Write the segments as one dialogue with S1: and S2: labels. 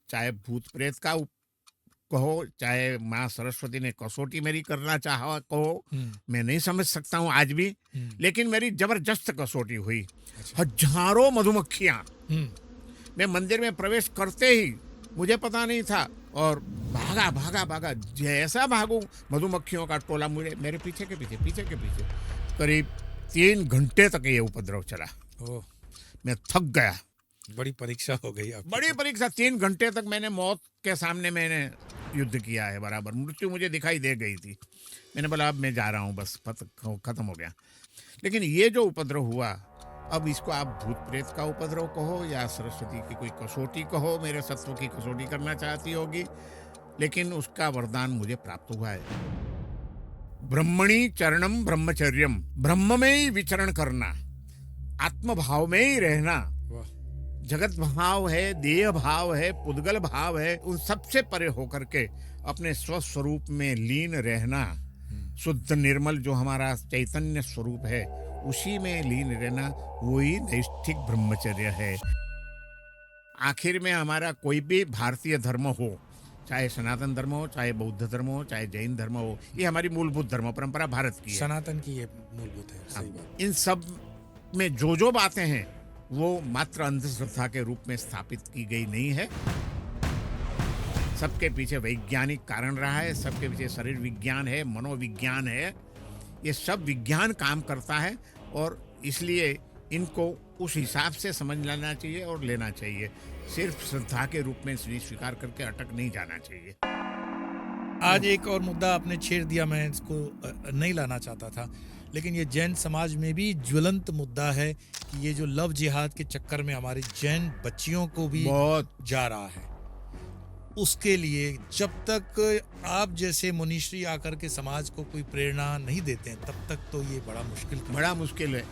S1: चाहे भूत प्रेत का कहो, चाहे माँ सरस्वती ने कसौटी मेरी करना चाहा कहो, मैं नहीं समझ सकता हूँ आज भी, लेकिन मेरी जबरदस्त कसौटी हुई।
S2: अच्छा।
S1: हजारों मधुमक्खियां,
S2: हम्म।
S1: मैं मंदिर में प्रवेश करते ही, मुझे पता नहीं था, और भागा भागा भागा, जैसा भागू मधुमक्खियों का टोला मुझे मेरे पीछे के पीछे करीब 3 घंटे तक ये उपद्रव चला।
S2: ओह,
S1: मैं थक गया।
S2: बड़ी परीक्षा हो गई आपकी
S1: बड़ी
S2: तो।
S1: परीक्षा, 3 घंटे तक मैंने मौत के सामने मैंने युद्ध किया है बराबर। मृत्यु मुझे दिखाई दे गई थी। मैंने बोला अब मैं जा रहा हूँ, बस खत्म हो गया। लेकिन ये जो उपद्रव हुआ, अब इसको आप भूत प्रेत का उपद्रव कहो या सरस्वती की कोई कसौटी कहो, मेरे सत्व की कसौटी करना चाहती होगी, लेकिन उसका वरदान मुझे प्राप्त हुआ है। ब्रह्मणि चरणम ब्रह्मचर्यम, ब्रह्म में ही विचरण करना, आत्म भाव में ही रहना।
S2: वाह।
S1: जगत भाव है, देह भाव है, पुद्गल भाव है, उन सबसे परे होकर के अपने स्वस्वरूप में लीन रहना। शुद्ध निर्मल जो हमारा चैतन्य स्वरूप है, उसी में लीन रहना, वही नैष्ठिक ब्रह्मचर्य है। आखिर में हमारा कोई भी भारतीय धर्म हो, चाहे सनातन धर्म हो, चाहे बौद्ध धर्म हो, चाहे जैन धर्म हो, ये हमारी मूलभूत धर्म परंपरा भारत की है।
S2: सनातन की ये मूलभूत है, सही बात।
S1: इन सब में जो बातें हैं, वो मात्र अंधश्रद्धा के रूप में स्थापित की गई नहीं है। सबके पीछे वैज्ञानिक कारण रहा है, सबके पीछे शरीर विज्ञान है, मनोविज्ञान है। ये सब विज्ञान काम करता है, और इसलिए इनको उस हिसाब से समझ लेना चाहिए और लेना चाहिए। सिर्फ श्रद्धा के रूप में स्वीकार करके अटक नहीं जाना चाहिए।
S2: आज एक और मुद्दा आपने छेड़ दिया, मैं इसको नहीं लाना चाहता था, लेकिन ये जैन समाज में भी ज्वलंत मुद्दा है कि ये जो लव जिहाद के चक्कर में हमारी जैन बच्चियों को भी
S1: बहुत
S2: जा रहा है। उसके लिए जब तक आप जैसे मुनिश्री आकर के समाज को कोई प्रेरणा नहीं देते हैं, तब तक तो ये बड़ा मुश्किल
S1: है।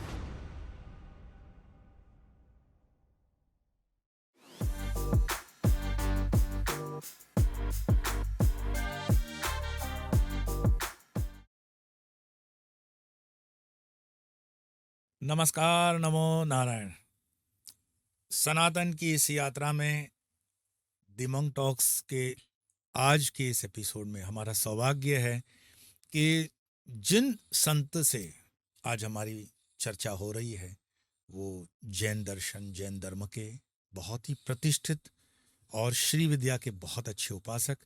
S2: नमस्कार, नमो नारायण। सनातन की इस यात्रा में दिमंग टॉक्स के आज के इस एपिसोड में हमारा सौभाग्य है कि जिन संत से आज हमारी चर्चा हो रही है, वो जैन दर्शन, जैन धर्म के बहुत ही प्रतिष्ठित और श्री विद्या के बहुत अच्छे उपासक,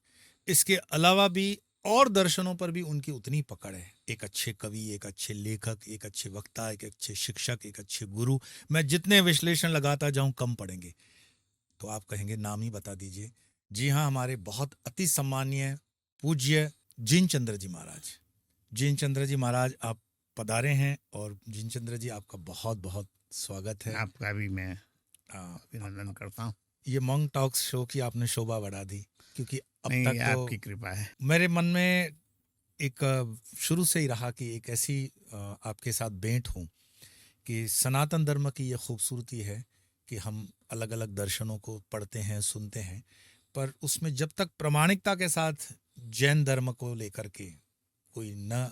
S2: इसके अलावा भी और दर्शनों पर भी उनकी उतनी पकड़ है। एक अच्छे कवि, एक अच्छे लेखक, एक अच्छे वक्ता, एक अच्छे शिक्षक, एक अच्छे गुरु। मैं जितने विश्लेषण लगाता जाऊं कम पड़ेंगे। तो आप कहेंगे नाम ही बता दीजिए। जी हाँ, हमारे बहुत अति सम्मानीय पूज्य जिनचंद्र जी महाराज। जिनचंद्र जी महाराज आप पधारे हैं, और जिनचंद्र जी आपका बहुत बहुत स्वागत है।
S1: आपका भी मैं अभिनंदन करता हूँ।
S2: ये मंग टॉक्स शो की आपने शोभा बढ़ा दी, क्योंकि अब
S1: नहीं,
S2: तक तो
S1: आपकी कृपा है।
S2: मेरे मन में एक शुरू से ही रहा कि एक ऐसी आपके साथ भेंट हूँ कि सनातन धर्म की ये खूबसूरती है कि हम अलग अलग दर्शनों को पढ़ते हैं, सुनते हैं, पर उसमें जब तक प्रामाणिकता के साथ जैन धर्म को लेकर के कोई न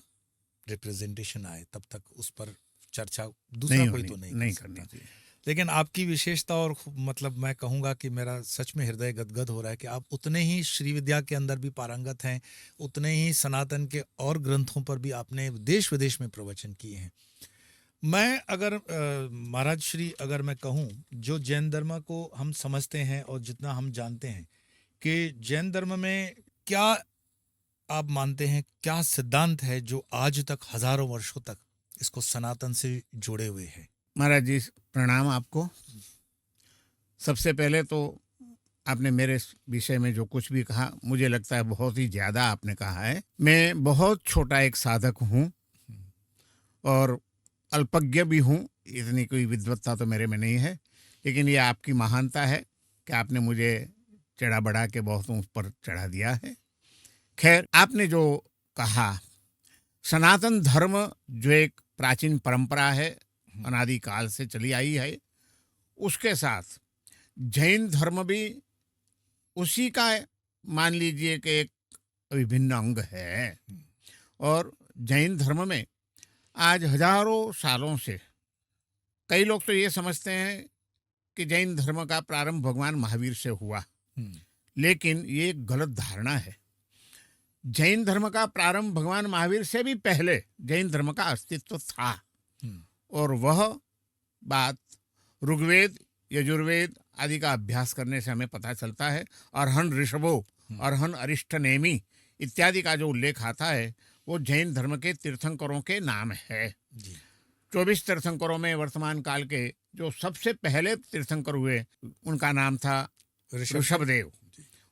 S2: रिप्रेजेंटेशन आए, तब तक उस पर चर्चा दूसरा कोई तो नहीं कर
S1: करनी
S2: सकता।
S1: चाहिए।
S2: लेकिन आपकी विशेषता, और मतलब मैं कहूँगा कि मेरा सच में हृदय गदगद हो रहा है कि आप उतने ही श्री विद्या के अंदर भी पारंगत हैं, उतने ही सनातन के और ग्रंथों पर भी आपने देश विदेश में प्रवचन किए हैं। मैं अगर महाराज श्री अगर मैं कहूँ, जो जैन धर्म को हम समझते हैं और जितना हम जानते हैं कि जैन धर्म में क्या आप मानते हैं, क्या सिद्धांत है जो आज तक हजारों वर्षों तक इसको सनातन से जुड़े हुए हैं?
S1: महाराज जी, प्रणाम आपको। सबसे पहले तो आपने मेरे विषय में जो कुछ भी कहा, मुझे लगता है बहुत ही ज़्यादा आपने कहा है। मैं बहुत छोटा एक साधक हूँ और अल्पज्ञ भी हूँ। इतनी कोई विद्वत्ता तो मेरे में नहीं है, लेकिन ये आपकी महानता है कि आपने मुझे चढ़ा बढ़ा के बहुत ऊपर चढ़ा दिया है। खैर, आपने जो कहा, सनातन धर्म जो एक प्राचीन परंपरा है, अनादिकाल से चली आई है, उसके साथ जैन धर्म भी उसी का मान लीजिए कि एक विभिन्न अंग है। और जैन धर्म में आज हजारों सालों से, कई लोग तो ये समझते हैं कि जैन धर्म का प्रारंभ भगवान महावीर से हुआ, लेकिन ये एक गलत धारणा है। जैन धर्म का प्रारंभ भगवान महावीर से भी पहले जैन धर्म का अस्तित्व था, और वह बात ऋग्वेद, यजुर्वेद आदि का अभ्यास करने से हमें पता चलता है। अर्हन ऋषभो, अर्हन अरिष्टनेमी इत्यादि का जो उल्लेख आता है वो जैन धर्म के तीर्थंकरों के नाम है। 24 तीर्थंकरों में वर्तमान काल के जो सबसे पहले तीर्थंकर हुए उनका नाम था ऋषभदेव,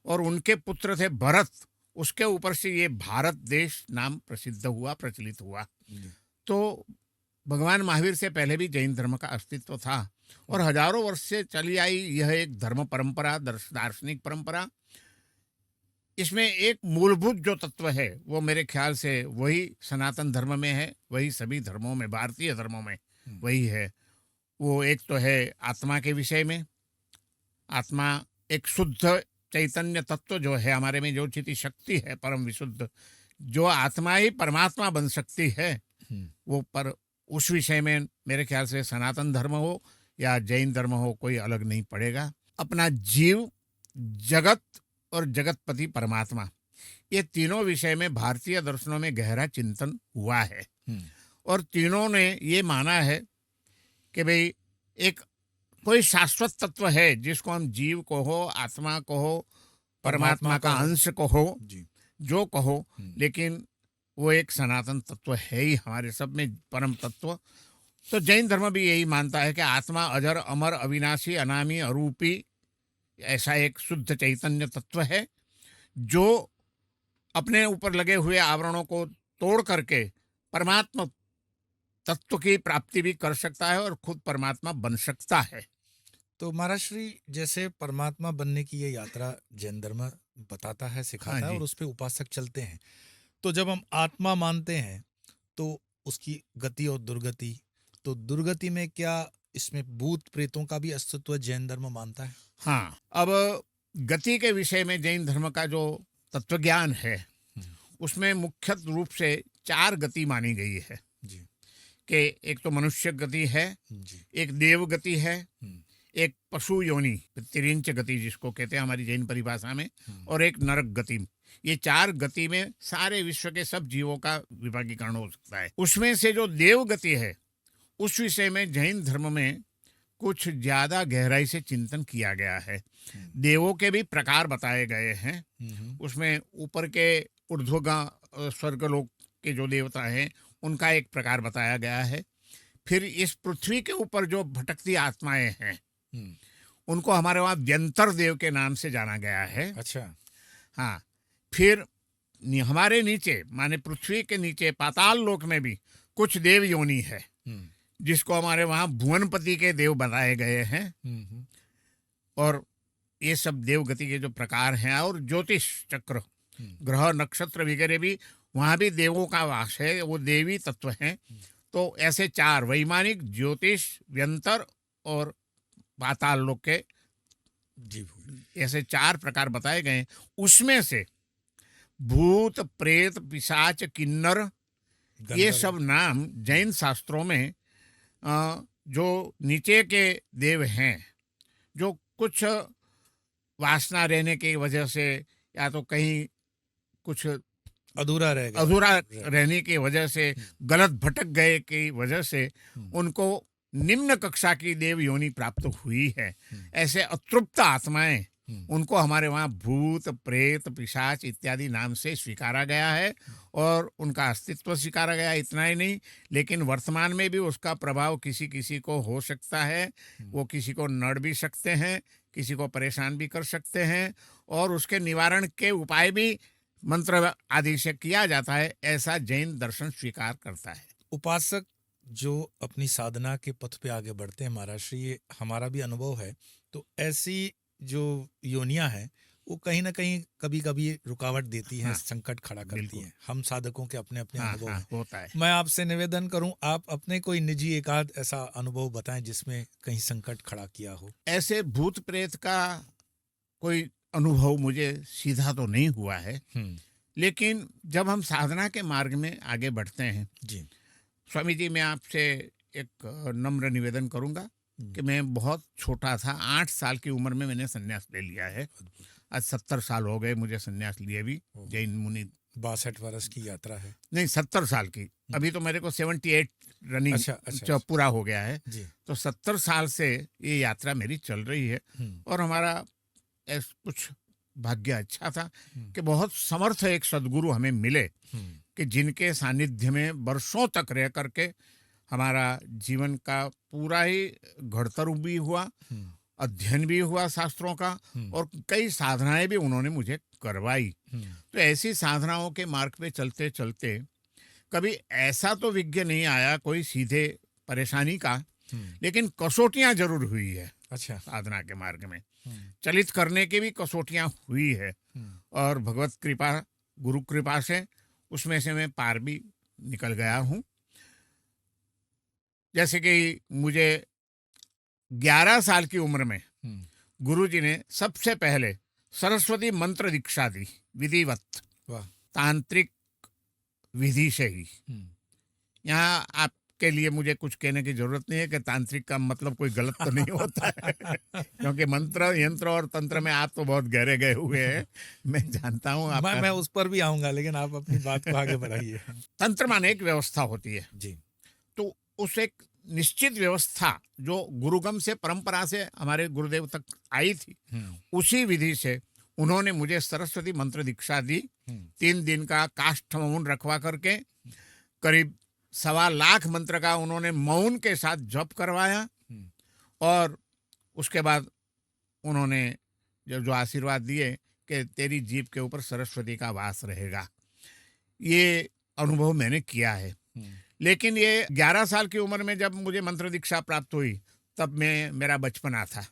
S1: और उनके पुत्र थे भरत। उसके ऊपर से ये भारत देश नाम प्रसिद्ध हुआ, प्रचलित हुआ। तो भगवान महावीर से पहले भी जैन धर्म का अस्तित्व था, और हजारों वर्ष से चली आई यह एक धर्म परंपरा, दार्शनिक परंपरा। इसमें एक मूलभूत जो तत्व है वो मेरे ख्याल से वही सनातन धर्म में है, वही सभी धर्मों में, भारतीय धर्मों में वही है। वो एक तो है आत्मा के विषय में। आत्मा एक शुद्ध चैतन्य तत्व जो है हमारे में, जो चिति शक्ति है परम विशुद्ध, जो आत्मा ही परमात्मा बन सकती है, वो पर उस विषय में मेरे ख्याल से सनातन धर्म हो या जैन धर्म हो, कोई अलग नहीं पड़ेगा। अपना जीव, जगत और जगतपति परमात्मा, ये तीनों विषय में भारतीय दर्शनों में गहरा चिंतन हुआ है, और तीनों ने ये माना है कि भाई एक कोई शाश्वत तत्व है जिसको हम जीव कहो, आत्मा कहो, परमात्मा का अंश कहो, जो कहो, लेकिन वो एक सनातन तत्व है ही हमारे सब में, परम तत्व। तो जैन धर्म भी यही मानता है कि आत्मा अजर, अमर, अविनाशी, अनामी, अरूपी ऐसा एक शुद्ध चैतन्य तत्व है जो अपने ऊपर लगे हुए आवरणों को तोड़ करके परमात्मा तत्व की प्राप्ति भी कर सकता है और खुद परमात्मा बन सकता है।
S2: तो महाराज श्री, जैसे परमात्मा बनने की ये यात्रा जैन धर्म बताता है, सिखाता है, और उस पे उपासक चलते हैं। तो जब हम आत्मा मानते हैं तो उसकी गति और दुर्गति, तो दुर्गति में क्या इसमें भूत प्रेतों का भी अस्तित्व जैन धर्म मानता है?
S1: हाँ, अब गति के विषय में जैन धर्म का जो तत्वज्ञान है उसमें मुख्य रूप से 4 गति मानी गई है
S2: जी।
S1: कि एक तो मनुष्य गति है
S2: जी।
S1: एक देव गति है, एक पशु योनि तिरिंच गति जिसको कहते हैं हमारी जैन परिभाषा में, और एक नरक गति। ये 4 गति में सारे विश्व के सब जीवों का विभागीकरण हो सकता है। उसमें से जो देव गति है उस विषय में जैन धर्म में कुछ ज्यादा गहराई से चिंतन किया गया है। देवों के भी प्रकार बताए गए हैं। उसमें ऊपर के ऊर्ध्वगा स्वर्गलोक के जो देवता हैं उनका एक प्रकार बताया गया है। फिर इस पृथ्वी के ऊपर जो भटकती आत्माएं हैं उनको हमारे वहाँ व्यंतर देव के नाम से जाना गया है।
S2: अच्छा।
S1: हाँ, फिर हमारे नीचे माने पृथ्वी के नीचे पाताल लोक में भी कुछ देव योनि है जिसको हमारे वहाँ भुवनपति के देव बताए गए हैं। और ये सब देव गति के जो प्रकार हैं, और ज्योतिष चक्र, ग्रह, नक्षत्र वगैरह भी वहाँ भी देवों का वास है, वो देवी तत्व हैं। तो ऐसे 4 वैमानिक, ज्योतिष, व्यंतर और पाताल लोक के ऐसे 4 प्रकार बताए गए। उसमें से भूत, प्रेत, पिशाच, किन्नर, ये सब नाम जैन शास्त्रों में जो नीचे के देव हैं, जो कुछ वासना रहने की वजह से या तो कहीं कुछ अधूरा रहने की वजह से, गलत भटक गए की वजह से उनको निम्न कक्षा की देव योनि प्राप्त हुई है। ऐसे अतृप्त आत्माएं, उनको हमारे वहाँ भूत, प्रेत, पिशाच इत्यादि नाम से स्वीकारा गया है और उनका अस्तित्व स्वीकारा गया। इतना ही नहीं, लेकिन वर्तमान में भी उसका प्रभाव किसी किसी को हो सकता है। वो किसी को नड़ भी सकते हैं, किसी को परेशान भी कर सकते हैं, और उसके निवारण के उपाय भी मंत्र आदि से किया जाता है, ऐसा जैन दर्शन स्वीकार करता है।
S2: उपासक जो अपनी साधना के पथ पे आगे बढ़ते हैं महाराज श्री, ये हमारा भी अनुभव है। तो ऐसी जो योनियां हैं वो कहीं ना कहीं कभी कभी रुकावट देती हैं, संकट खड़ा करती हैं। हम साधकों के अपने अपने अनुभव
S1: होता है।
S2: मैं आपसे निवेदन करूं, आप अपने कोई निजी एकाध ऐसा अनुभव बताएं जिसमें कहीं संकट खड़ा किया हो।
S1: ऐसे भूत प्रेत का कोई अनुभव मुझे सीधा तो नहीं हुआ है, लेकिन जब हम साधना के मार्ग में आगे बढ़ते हैं
S2: जी,
S1: स्वामी जी, मैं आपसे एक नम्र निवेदन करूंगा कि मैं बहुत छोटा था, 8 साल की उम्र में मैंने संन्यास ले लिया है। आज 70 साल हो गए मुझे संन्यास लिए भी,
S2: ओह।
S1: जैन मुनि।
S2: 62 वर्ष की यात्रा है।
S1: नहीं, 70 साल की। अभी तो मेरे को 78 रनिंग
S2: अच्छा।
S1: पूरा हो गया है।
S2: जी।
S1: तो 70 साल से ये यात्रा मेरी चल रही है। और हमारा कुछ भाग्य अच्छा था कि बहुत समर्थ एक सदगुरु हमें मिले कि जिनके सानिध्य में वर्षों तक रह करके हमारा जीवन का पूरा ही घड़तर भी हुआ, अध्ययन भी हुआ शास्त्रों का, और कई साधनाएं भी उन्होंने मुझे करवाई। तो ऐसी साधनाओं के मार्ग पे चलते चलते कभी ऐसा तो विज्ञ नहीं आया कोई सीधे परेशानी का, लेकिन कसौटियां जरूर हुई है।
S2: अच्छा।
S1: साधना के मार्ग में चलित करने की भी कसौटियां हुई है, और भगवत कृपा, गुरु कृपा से उसमें से मैं पार भी निकल गया हूं। जैसे कि मुझे 11 साल की उम्र में गुरुजी ने सबसे पहले सरस्वती मंत्र दीक्षा दी, विधिवत,
S2: वाह।
S1: तांत्रिक विधि से ही। यहाँ आपके लिए मुझे कुछ कहने की जरूरत नहीं है कि तांत्रिक का मतलब कोई गलत तो नहीं होता है क्योंकि मंत्र, यंत्र और तंत्र में आप तो बहुत गहरे गए हुए हैं, मैं जानता हूँ।
S2: मैं उस पर भी आऊंगा, लेकिन आप अपनी बात को आगे बढ़ाइए।
S1: तंत्र माने एक व्यवस्था होती है
S2: जी।
S1: तो उस एक निश्चित व्यवस्था जो गुरुगम से, परंपरा से हमारे गुरुदेव तक आई थी, उसी विधि से उन्होंने मुझे सरस्वती मंत्र दीक्षा दी। 3 दिन का काष्ठ मौन रखवा करके करीब 1.25 लाख मंत्र का उन्होंने मौन के साथ जप करवाया, और उसके बाद उन्होंने जो आशीर्वाद दिए कि तेरी जीभ के ऊपर सरस्वती का वास रहेगा। ये अनुभव मैंने किया है। लेकिन ये 11 साल की उम्र में जब मुझे मंत्र दीक्षा प्राप्त हुई, तब मेरा बचपना था।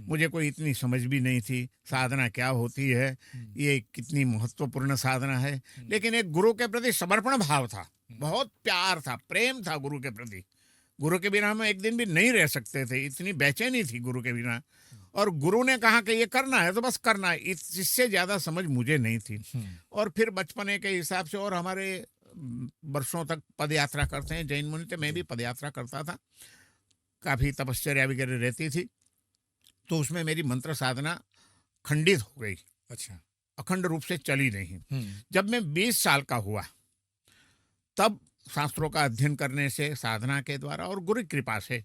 S1: मुझे कोई इतनी समझ भी नहीं थी साधना क्या होती है, ये कितनी महत्वपूर्ण साधना है। लेकिन एक गुरु के प्रति समर्पण भाव था, बहुत प्यार था, प्रेम था गुरु के प्रति। गुरु के बिना हम एक दिन भी नहीं रह सकते थे, इतनी बेचैनी थी गुरु के बिना। और गुरु ने कहा कि ये करना है तो बस करना है, इससे ज्यादा समझ मुझे नहीं थी। और फिर बचपने के हिसाब से, और हमारे वर्षों तक पद यात्रा करते हैं जैन मुनि, तो मैं भी पद यात्रा करता था, काफी तपश्चर्या वगैरह रहती थी, तो उसमें मेरी मंत्र साधना खंडित हो गई।
S2: अच्छा।
S1: अखंड रूप से चली नहीं। जब मैं 20 साल का हुआ, तब शास्त्रों का अध्ययन करने से, साधना के द्वारा और गुरु कृपा से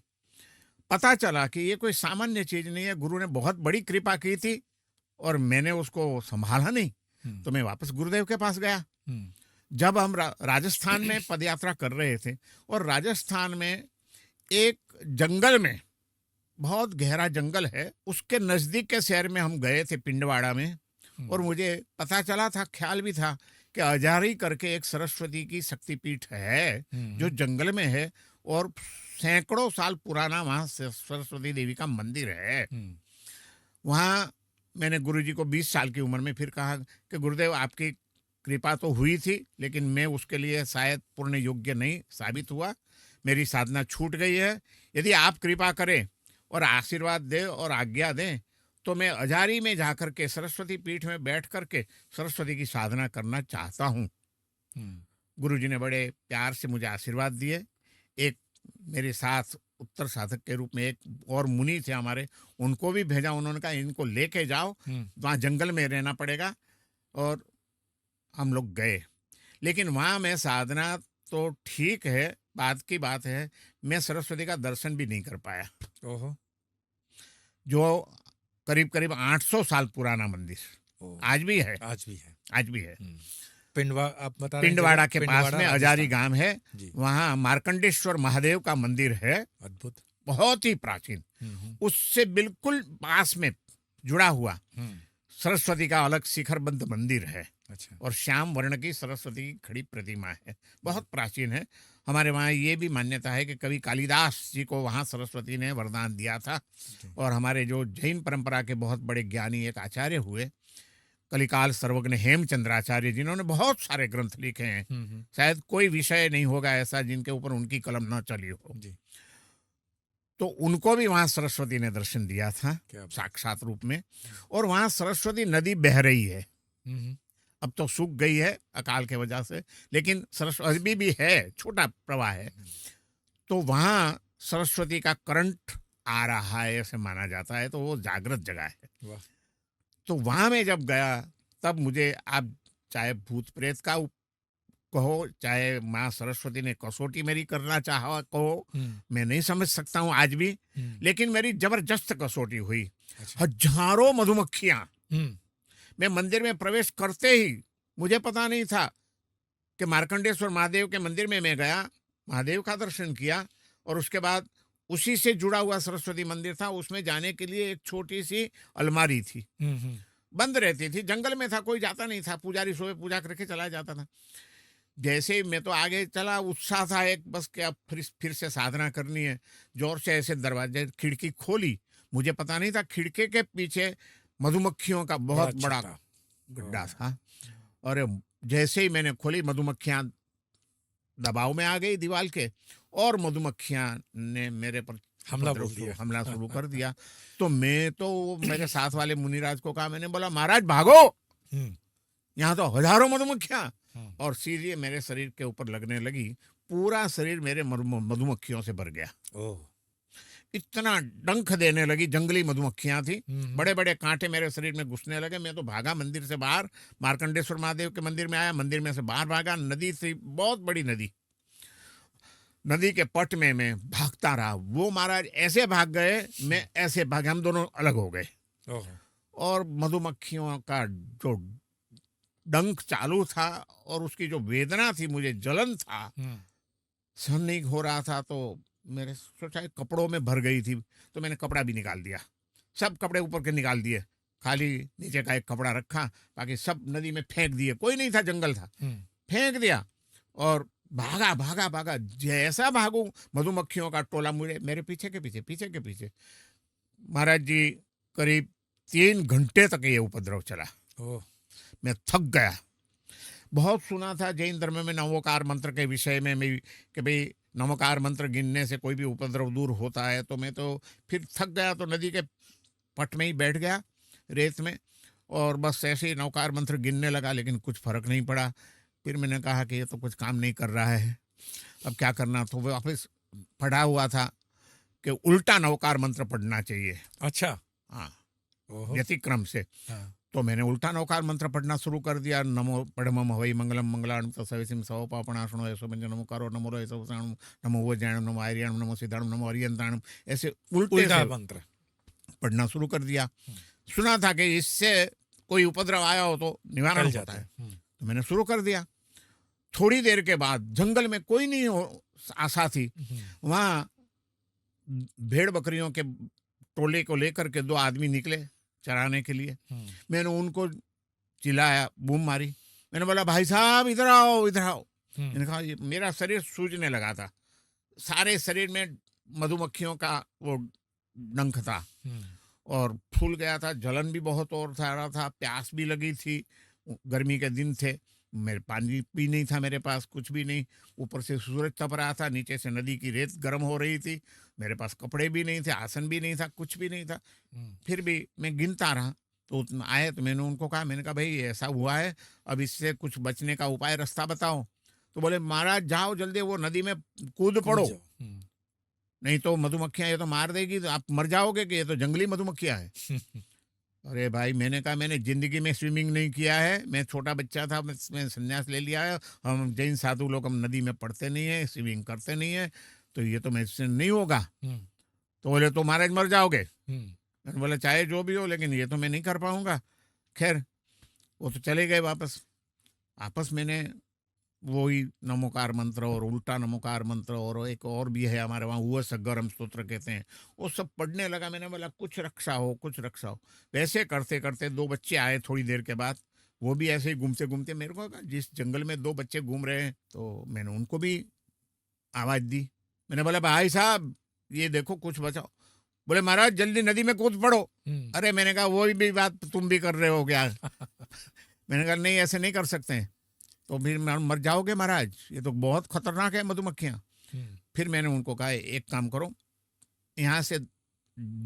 S1: पता चला कि ये कोई सामान्य चीज नहीं है। गुरु ने बहुत बड़ी कृपा की थी और मैंने उसको संभाला नहीं, तो मैं वापस गुरुदेव के पास गया। जब हम राजस्थान में पदयात्रा कर रहे थे, और राजस्थान में एक जंगल में, बहुत गहरा जंगल है, उसके नजदीक के शहर में हम गए थे, पिंडवाड़ा में। और मुझे पता चला था, ख्याल भी था कि अजारी करके एक सरस्वती की शक्तिपीठ है जो जंगल में है, और सैकड़ों साल पुराना वहां सरस्वती देवी का मंदिर है। वहां मैंने गुरुजी को 20 साल की उम्र में फिर कहा कि गुरुदेव, आपकी कृपा तो हुई थी, लेकिन मैं उसके लिए शायद पूर्ण योग्य नहीं साबित हुआ, मेरी साधना छूट गई है। यदि आप कृपा करें और आशीर्वाद दें और आज्ञा दें, तो मैं अजारी में जाकर के सरस्वती पीठ में बैठ करके सरस्वती की साधना करना चाहता हूँ। गुरुजी ने बड़े प्यार से मुझे आशीर्वाद दिए। एक मेरे साथ उत्तर साधक के रूप में एक और मुनि थे हमारे, उनको भी भेजा। उन्होंने कहा इनको लेके जाओ, वहाँ जंगल में रहना पड़ेगा। और हम लोग गए, लेकिन वहाँ मैं साधना तो ठीक है, बात की बात है, मैं सरस्वती का दर्शन भी नहीं कर पाया।
S2: ओहो।
S1: जो करीब करीब 800 साल पुराना मंदिर आज भी है। आज भी है।
S2: आप बता रहे हैं
S1: पिंडवाड़ा के पास में अजारी गांव है, वहाँ मार्कंडेश्वर महादेव का मंदिर है।
S2: अद्भुत,
S1: बहुत ही प्राचीन। उससे बिल्कुल पास में जुड़ा हुआ सरस्वती का अलग शिखरबंद मंदिर है।
S2: अच्छा।
S1: और श्याम वर्ण की सरस्वती की खड़ी प्रतिमा है, बहुत प्राचीन है। हमारे वहाँ ये भी मान्यता है कि कवि कालिदास जी को वहाँ सरस्वती ने वरदान दिया था। और हमारे जो जैन परंपरा के बहुत बड़े ज्ञानी एक आचार्य हुए, कलिकाल सर्वज्ञ हेमचंद्राचार्य, जिन्होंने बहुत सारे ग्रंथ लिखे हैं, शायद कोई विषय नहीं होगा ऐसा जिनके ऊपर उनकी कलम न चली हो। तो उनको भी वहां सरस्वती ने दर्शन दिया था साक्षात रूप में। और वहां सरस्वती नदी बह रही है, अब तो सूख गई है अकाल के वजह से, लेकिन सरस्वती अभी भी है, छोटा प्रवाह है। तो वहां सरस्वती का करंट आ रहा है ऐसे माना जाता है, तो वो जागृत जगह है। तो वहाँ मैं जब गया, तब मुझे आप चाहे भूत प्रेत का कहो, चाहे माँ सरस्वती ने कसौटी मेरी करना चाहा कहो, मैं नहीं समझ सकता हूँ आज भी, लेकिन मेरी जबरदस्त कसौटी हुई।
S2: अच्छा।
S1: हजारों मधुमक्खियां। मैं मंदिर में प्रवेश करते ही मुझे पता नहीं था कि मार्कंडेश्वर महादेव के मंदिर में मैं गया, महादेव का दर्शन किया, और उसके बाद उसी से जुड़ा हुआ सरस्वती मंदिर था, उसमें जाने के लिए एक छोटी सी अलमारी थी, बंद रहती थी, जंगल में था, कोई जाता नहीं था, पुजारी सुबह पूजा करके चला जाता था। जैसे ही मैं तो आगे चला, उत्साह था एक, बस क्या फिर से साधना करनी है, जोर से ऐसे दरवाजे खिड़की खोली, मुझे पता नहीं था खिड़की के पीछे मधुमक्खियों का बहुत बड़ा गड्ढा था। और जैसे ही मैंने खोली, मधुमक्खियां दबाव में आ गई दीवार के, और मधुमक्खियां ने मेरे पर हमला शुरू कर दिया। तो मैं तो मेरे साथ वाले मुनिराज को कहा, मैंने बोला महाराज भागो, यहाँ तो हजारों मधुमक्खियां, और सीधे मेरे शरीर के ऊपर लगने लगी, पूरा शरीर मेरे मधुमक्खियों से भर गया। इतना डंक देने लगी, जंगली मधुमक्खियां थी, बड़े बड़े कांटे मेरे शरीर में घुसने लगे। मैं तो भागा मंदिर से बाहर, मार्कंडेश्वर महादेव के मंदिर में आया, मंदिर में से बाहर भागा, नदी थी, बहुत बड़ी नदी, नदी के पट में मैं भागता रहा। वो महाराज ऐसे भाग गए, मैं ऐसे भागे, हम दोनों अलग हो गए। और मधुमक्खियों का जो डंक चालू था और उसकी जो वेदना थी, मुझे जलन था, सहन नहीं हो रहा था, तो मेरे सोचा कपड़ों में भर गई थी, तो मैंने कपड़ा भी निकाल दिया, सब कपड़े ऊपर के निकाल दिए, खाली नीचे का एक कपड़ा रखा, बाकी सब नदी में फेंक दिए, कोई नहीं था, जंगल था, फेंक दिया और भागा भागा भागा। जैसा भागू, मधुमक्खियों का टोला मुझे मेरे पीछे के पीछे। महाराज जी, करीब 3 घंटे तक ये उपद्रव चला। मैं थक गया। बहुत सुना था जैन धर्म में नमोकार मंत्र के विषय में कि भाई नमोकार मंत्र गिनने से कोई भी उपद्रव दूर होता है, तो मैं तो फिर थक गया, तो नदी के पट में ही बैठ गया रेत में, और बस ऐसे ही नवकार मंत्र गिनने लगा, लेकिन कुछ फर्क नहीं पड़ा। फिर मैंने कहा कि ये तो कुछ काम नहीं कर रहा है, अब क्या करना। तो वापस पढ़ा हुआ था कि उल्टा नवकार मंत्र पढ़ना चाहिए।
S2: अच्छा।
S1: हाँ, व्यतिक्रम से। तो मैंने उल्टा नवकार मंत्र पढ़ना शुरू कर दिया। नमो पढ़म हवै मंगलम मंगलाणम तत्सवितुं सवपापणाशनो ऐसो व्यंजन नमोकारो नमो ऐसो साणम नमो वज्रायणम नमो आर्याणम नमो सिद्धाणम नमो अरियंताणम, ऐसे उल्टा
S2: मंत्र
S1: पढ़ना शुरू कर दिया। सुना था कि इससे कोई उपद्रव आया हो तो निवारण होता है, तो मैंने शुरू कर दिया। थोड़ी देर के बाद जंगल में कोई नहीं आशा थी, वहाँ भेड़ बकरियों के टोले को लेकर के 2 आदमी निकले चराने के लिए। मैंने उनको चिल्लाया, बूम मारी, मैंने बोला भाई साहब इधर आओ इधर आओ। मैंने कहा, मेरा शरीर सूजने लगा था, सारे शरीर में मधुमक्खियों का वो डंक था और फूल गया था, जलन भी बहुत और रहा था, प्यास भी लगी थी, गर्मी के दिन थे, मेरे पानी भी नहीं था मेरे पास, कुछ भी नहीं, ऊपर से सूरज तप रहा था, नीचे से नदी की रेत गर्म हो रही थी, मेरे पास कपड़े भी नहीं थे, आसन भी नहीं था, कुछ भी नहीं था। फिर भी मैं गिनता रहा, तो आए तो मैंने उनको कहा, मैंने कहा भाई ऐसा हुआ है, अब इससे कुछ बचने का उपाय रास्ता बताओ। तो बोले महाराज जाओ जल्दी वो नदी में कूद पड़ो, नहीं तो मधुमक्खियां ये तो मार देगी, तो आप मर जाओगे, कि ये तो जंगली मधुमक्खियां है। अरे भाई, मैंने कहा मैंने जिंदगी में स्विमिंग नहीं किया है, मैं छोटा बच्चा था, मैं संन्यास ले लिया है, हम जैन साधु लोग हम नदी में पढ़ते नहीं है, स्विमिंग करते नहीं है, तो ये तो मेरे नहीं होगा। तो बोले तो महाराज मर जाओगे। मैंने बोला चाहे जो भी हो, लेकिन ये तो मैं नहीं कर पाऊंगा। खैर वो तो चले गए वापस। आपस मैंने वही नमोकार मंत्र और उल्टा नमोकार मंत्र और एक और भी है हमारे वहाँ, वो सगरम स्तोत्र कहते हैं, वो सब पढ़ने लगा। मैंने बोला कुछ रक्षा हो, कुछ रक्षा हो। वैसे करते करते 2 बच्चे आए थोड़ी देर के बाद, वो भी ऐसे ही घूमते घूमते मेरे को, जिस जंगल में 2 बच्चे घूम रहे हैं, तो मैंने उनको भी आवाज़ दी। मैंने बोला भाई साहब ये देखो कुछ बचाओ। बोले महाराज जल्दी नदी में कूद पड़ो। अरे मैंने कहा वही भी बात तुम भी कर रहे हो क्या? मैंने कहा नहीं ऐसे नहीं कर सकते हैं, तो फिर मर जाओगे महाराज, ये तो बहुत खतरनाक है मधुमक्खियाँ। फिर मैंने उनको कहा एक काम करो, यहाँ से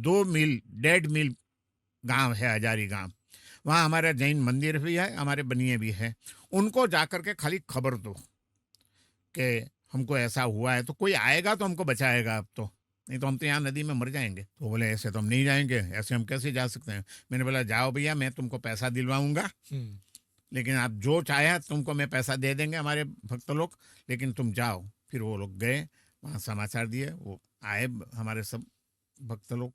S1: 2 मील 1.5 मील गांव है, हजारी गांव, वहाँ हमारा जैन मंदिर भी है, हमारे बनिए भी है, उनको जाकर के खाली खबर दो कि हमको ऐसा हुआ है, तो कोई आएगा तो हमको बचाएगा। अब तो नहीं तो हम तो यहाँ नदी में मर जाएंगे। तो बोले ऐसे तो हम नहीं जाएंगे, ऐसे हम कैसे जा सकते हैं। मैंने बोला जाओ भैया, मैं तुमको पैसा दिलवाऊंगा, लेकिन आप जो चाहे तुमको मैं पैसा दे देंगे हमारे भक्त लोग, लेकिन तुम जाओ। फिर वो लोग गए, वहाँ समाचार दिए, वो आए हमारे सब भक्त लोग।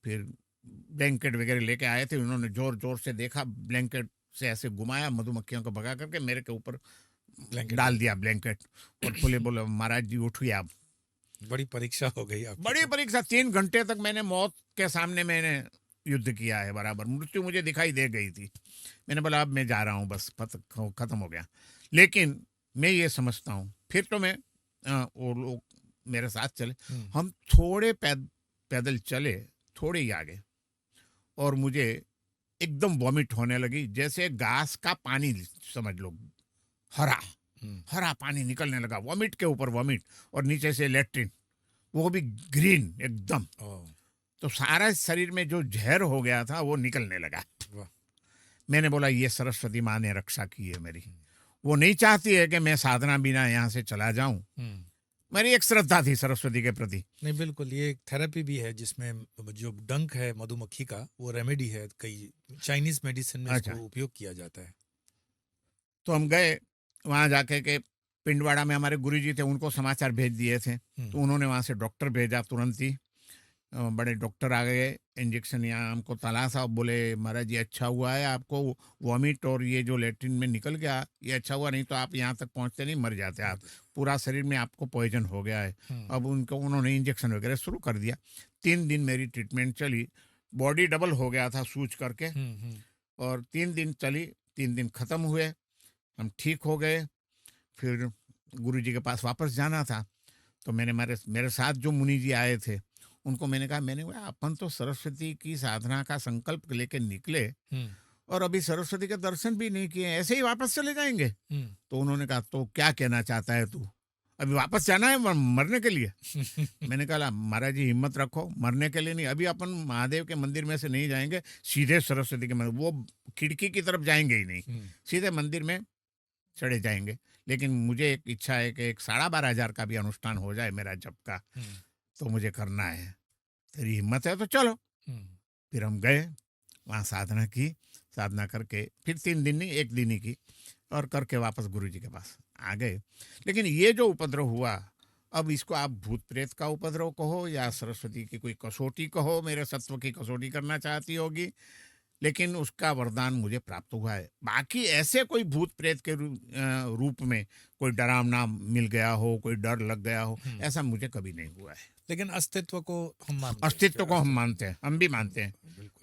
S1: फिर ब्लैंकेट वगैरह लेके आए थे, उन्होंने जोर जोर से देखा, ब्लैंकेट से ऐसे घुमाया, मधुमक्खियों को भगा करके मेरे के ऊपर
S2: ब्लैंकेट
S1: डाल दिया ब्लैंकेट। और बोले महाराज जी उठिए आप।
S2: बड़ी परीक्षा हो गई आपकी
S1: बड़ी
S2: तो।
S1: परीक्षा, 3 घंटे तक मैंने मौत के सामने मैंने युद्ध किया है बराबर, मृत्यु मुझे दिखाई दे गई थी। मैंने बोला अब मैं जा रहा हूँ, बस खत्म हो गया। लेकिन मैं ये समझता हूँ, फिर तो मैं वो लोग मेरे साथ चले, हम थोड़े पैदल चले, थोड़े ही आगे, और मुझे एकदम वॉमिट होने लगी, जैसे घास का पानी समझ लो, हरा हरा पानी निकलने लगा, वॉमिट के ऊपर वॉमिट, और नीचे से लेट्रिन, वो भी ग्रीन एकदम। तो सारा शरीर में जो जहर हो गया था वो निकलने लगा। मैंने बोला ये सरस्वती माँ ने रक्षा की है मेरी, वो नहीं चाहती है कि मैं साधना बिना यहाँ से चला जाऊं। मेरी एक श्रद्धा थी सरस्वती के प्रति।
S2: नहीं बिल्कुल, ये एक थेरेपी भी है जिसमें जो डंक है मधुमक्खी का, वो रेमेडी है, कई चाइनीज मेडिसिन में
S1: अच्छा।
S2: इसको उपयोग किया जाता है।
S1: तो हम गए वहाँ जाके के, पिंडवाड़ा में हमारे गुरुजी थे, उनको समाचार भेज दिए थे। तो उन्होंने वहाँ से डॉक्टर भेजा तुरंत ही, बड़े डॉक्टर आ गए, इंजेक्शन यहाँ हमको तलाशा, बोले महाराज जी अच्छा हुआ है आपको वॉमिट और ये जो लेट्रिन में निकल गया, ये अच्छा हुआ, नहीं तो आप यहाँ तक पहुँचते नहीं, मर जाते आप, पूरा शरीर में आपको पॉइजन हो गया है। अब उन्होंने इंजेक्शन वगैरह शुरू कर दिया। 3 दिन मेरी ट्रीटमेंट चली, बॉडी डबल हो गया था सूज करके, और 3 दिन चली, 3 दिन ख़त्म हुए, हम ठीक हो गए। फिर गुरुजी के पास वापस जाना था, तो मैंने मेरे साथ जो मुनि जी आए थे उनको मैंने कहा अपन तो सरस्वती की साधना का संकल्प लेके निकले और अभी सरस्वती के दर्शन भी नहीं किए, ऐसे ही वापस चले जाएंगे। तो उन्होंने कहा तो क्या कहना चाहता है तू, अभी वापस जाना है मरने के लिए? मैंने कहा महाराज जी हिम्मत रखो, मरने के लिए नहीं, अभी अपन महादेव के मंदिर में से नहीं जाएंगे, सीधे सरस्वती के मंदिर, वो खिड़की की तरफ जाएंगे ही नहीं, सीधे मंदिर में चढ़े जाएंगे। लेकिन मुझे एक इच्छा है कि 12,500 का भी अनुष्ठान हो जाए मेरा जप का, तो मुझे करना है, तेरी हिम्मत है तो चलो। फिर हम गए वहाँ, साधना की, साधना करके फिर 3 दिन नहीं 1 दिन ही की, और करके वापस गुरुजी के पास आ गए। लेकिन ये जो उपद्रव हुआ, अब इसको आप भूत प्रेत का उपद्रव कहो या सरस्वती की कोई कसौटी कहो, मेरे सत्व की कसौटी करना चाहती होगी, लेकिन उसका वरदान मुझे प्राप्त हुआ है। बाकी ऐसे कोई भूत प्रेत के रूप में कोई डरावना मिल गया हो, कोई डर लग गया हो, ऐसा मुझे कभी नहीं हुआ है।
S2: लेकिन अस्तित्व को हम मानते हैं,
S1: अस्तित्व को हम मानते हैं, हम भी मानते हैं,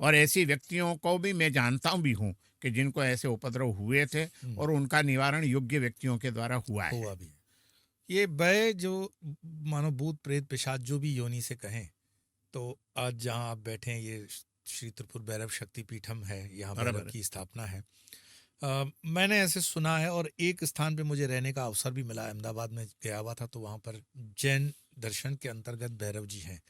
S1: और ऐसी व्यक्तियों को भी मैं जानता भी हूँ कि जिनको ऐसे उपद्रव हुए थे और उनका निवारण योग्य व्यक्तियों के द्वारा हुआ है।
S2: हुआ भी है। ये भय जो मानो भूत प्रेत पिशाच जो भी योनि से कहें, तो आज जहाँ आप बैठे हैं ये श्री त्रिपुर भैरव शक्ति पीठम है, यहाँ भैरव की स्थापना है। मैंने ऐसे सुना है, और एक स्थान पे मुझे रहने का अवसर भी मिला, अहमदाबाद में गया हुआ था, तो वहाँ पर जैन दर्शन के अंतर्गत भैरव जी हैं।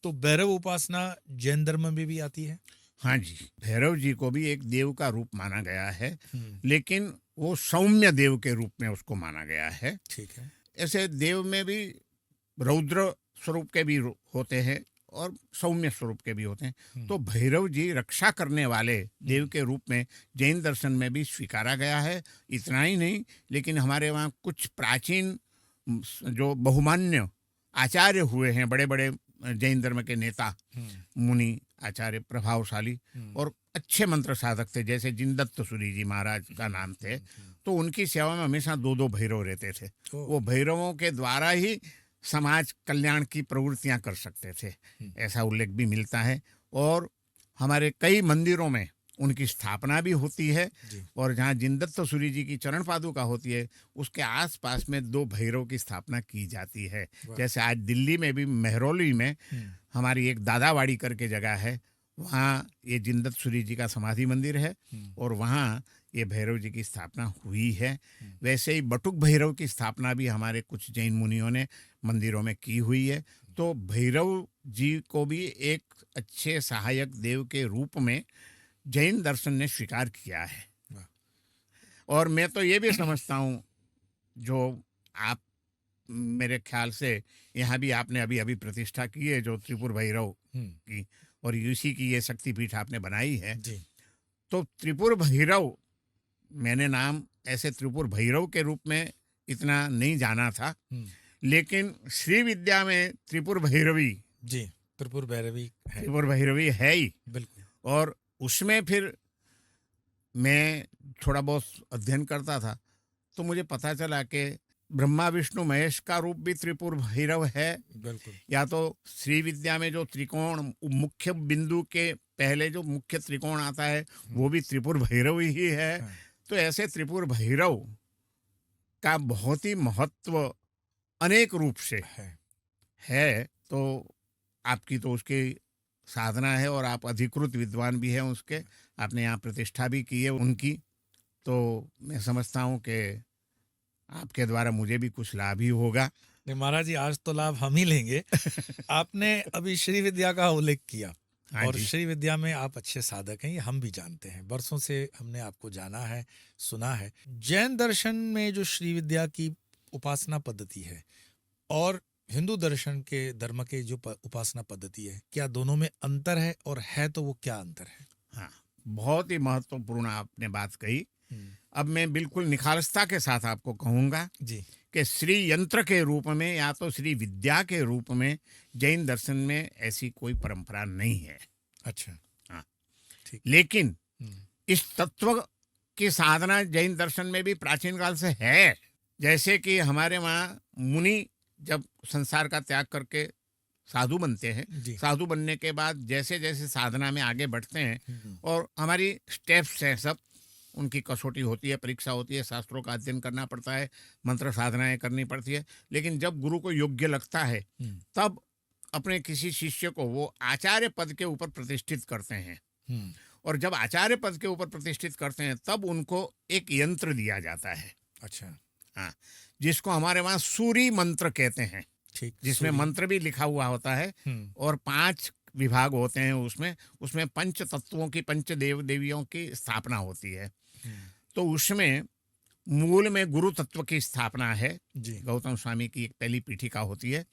S2: तो भैरव उपासना जैन धर्म में भी आती है?
S1: हाँ जी, भैरव जी को भी एक देव का रूप माना गया है, लेकिन वो सौम्य देव के रूप में उसको माना गया है।
S2: ठीक है।
S1: ऐसे देव में भी रौद्र स्वरूप के भी होते हैं और सौम्य स्वरूप के भी होते हैं। तो भैरव जी रक्षा करने वाले देव के रूप में जैन दर्शन में भी स्वीकारा गया है। इतना ही नहीं, लेकिन हमारे वहाँ कुछ प्राचीन जो बहुमान्य आचार्य हुए हैं, बड़े बड़े जैन धर्म के नेता, मुनि आचार्य, प्रभावशाली और अच्छे मंत्र साधक थे, जैसे जिनदत्त सूरी जी महाराज का नाम थे, तो उनकी सेवा में हमेशा 2-2 भैरव रहते थे। वो भैरवों के द्वारा ही समाज कल्याण की प्रवृत्तियां कर सकते थे, ऐसा उल्लेख भी मिलता है। और हमारे कई मंदिरों में उनकी स्थापना भी होती है, और जहाँ जिनदत्त सूरी जी की चरण पादुका होती है उसके आसपास में 2 भैरव की स्थापना की जाती है। जैसे आज दिल्ली में भी मेहरौली में हमारी एक दादावाड़ी करके जगह है, वहाँ ये जिनदत्त सूरी जी का समाधि मंदिर है, और वहाँ ये भैरव जी की स्थापना हुई है। वैसे ही बटुक भैरव की स्थापना भी हमारे कुछ जैन मुनियों ने मंदिरों में की हुई है। तो भैरव जी को भी एक अच्छे सहायक देव के रूप में जैन दर्शन ने स्वीकार किया है। और मैं तो ये भी समझता हूँ, जो आप मेरे ख्याल से यहाँ भी आपने अभी अभी प्रतिष्ठा की है जो त्रिपुर भैरव की, और यूसी की ये शक्तिपीठ आपने बनाई है।
S2: जी।
S1: तो त्रिपुर भैरव, मैंने नाम ऐसे त्रिपुर भैरव के रूप में इतना नहीं जाना था, लेकिन श्री विद्या में त्रिपुर भैरवी,
S2: जी, त्रिपुर भैरवी है।
S1: त्रिपुर भैरवी है ही।
S2: बिल्कुल।
S1: और उसमें फिर मैं थोड़ा बहुत अध्ययन करता था तो मुझे पता चला कि ब्रह्मा विष्णु महेश का रूप भी त्रिपुर भैरव है।
S2: बिल्कुल।
S1: या तो श्री विद्या में जो त्रिकोण, मुख्य बिंदु के पहले जो मुख्य त्रिकोण आता है वो भी त्रिपुर भैरव ही है।
S2: हाँ।
S1: तो ऐसे त्रिपुर भैरव का बहुत ही महत्व अनेक रूप से है। तो आपकी तो उसकी साधना है और आप अधिकृत विद्वान भी हैं उसके, आपने यहाँ प्रतिष्ठा भी की है उनकी। तो मैं समझता हूँ कि आपके द्वारा मुझे भी कुछ लाभ ही होगा।
S2: नहीं महाराज जी, आज तो लाभ हम ही लेंगे। आपने अभी श्री विद्या का उल्लेख किया,
S1: हाँ
S2: और
S1: जी।
S2: श्री विद्या में आप अच्छे साधक हैं, ये हम भी जानते हैं, वर्षों से हमने आपको जाना है, सुना है। जैन दर्शन में जो श्री विद्या की उपासना पद्धति है और हिंदू दर्शन के धर्म के जो उपासना पद्धति है, क्या दोनों में अंतर है, और है तो वो क्या अंतर है?
S1: हाँ, बहुत ही महत्वपूर्ण आपने बात कही। अब मैं बिल्कुल निखालसता के साथ आपको कहूँगा
S2: जी।
S1: कि श्री यंत्र के रूप में या तो श्री विद्या के रूप में जैन दर्शन में ऐसी कोई परंपरा नहीं है।
S2: अच्छा।
S1: हाँ,
S2: ठीक।
S1: लेकिन इस तत्व की साधना जैन दर्शन में भी प्राचीन काल से है। जैसे कि हमारे वहाँ मुनि जब संसार का त्याग करके साधु बनते हैं, साधु बनने के बाद जैसे जैसे साधना में आगे बढ़ते हैं, और हमारी स्टेप्स हैं सब, उनकी कसौटी होती है, परीक्षा होती है, शास्त्रों का अध्ययन करना पड़ता है, मंत्र साधनाएं करनी पड़ती है। लेकिन जब गुरु को योग्य लगता है तब अपने किसी शिष्य को वो आचार्य पद के ऊपर प्रतिष्ठित करते हैं। और जब आचार्य पद के ऊपर प्रतिष्ठित करते हैं तब उनको एक यंत्र दिया जाता है।
S2: अच्छा।
S1: हाँ, जिसको हमारे वहाँ सूरी मंत्र कहते हैं।
S2: ठीक।
S1: जिसमें मंत्र भी लिखा हुआ होता है और 5 विभाग होते हैं उसमें पंच तत्वों की, पंच देव देवियों की स्थापना होती है। तो उसमें मूल में गुरु तत्व की स्थापना है। गौतम स्वामी की एक पहली पीठिका होती है।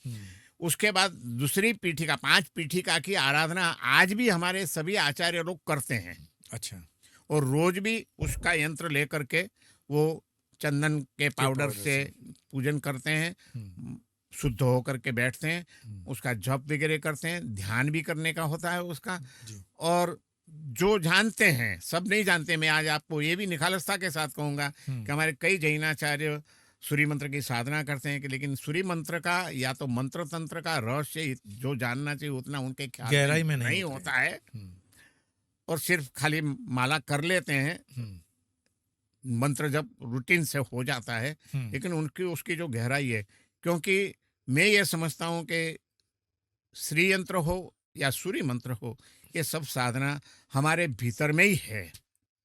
S1: उसके बाद दूसरी पीठिका, 5 पीठिका की आराधना आज भी हमारे सभी आचार्य लोग करते हैं।
S2: अच्छा।
S1: और रोज भी उसका यंत्र लेकर के वो चंदन के पाउडर से पूजन करते हैं, शुद्ध होकर के बैठते हैं, उसका जप वगैरह करते हैं, ध्यान भी करने का होता है उसका। और जो जानते हैं, सब नहीं जानते, मैं आज आपको ये भी निखालसता के साथ कहूँगा कि हमारे कई जैनाचार्य सूर्य मंत्र की साधना करते हैं कि लेकिन सूर्य मंत्र का या तो मंत्र तंत्र का रहस्य जो जानना चाहिए उतना उनके ख्याल
S2: गहराई में
S1: नहीं होता है, और सिर्फ खाली माला कर लेते हैं, मंत्र जब रूटीन से हो जाता है, लेकिन उनकी उसकी जो गहराई है, क्योंकि मैं ये समझता हूँ कि श्री यंत्र हो या सूर्य मंत्र हो, ये सब साधना हमारे भीतर में ही है।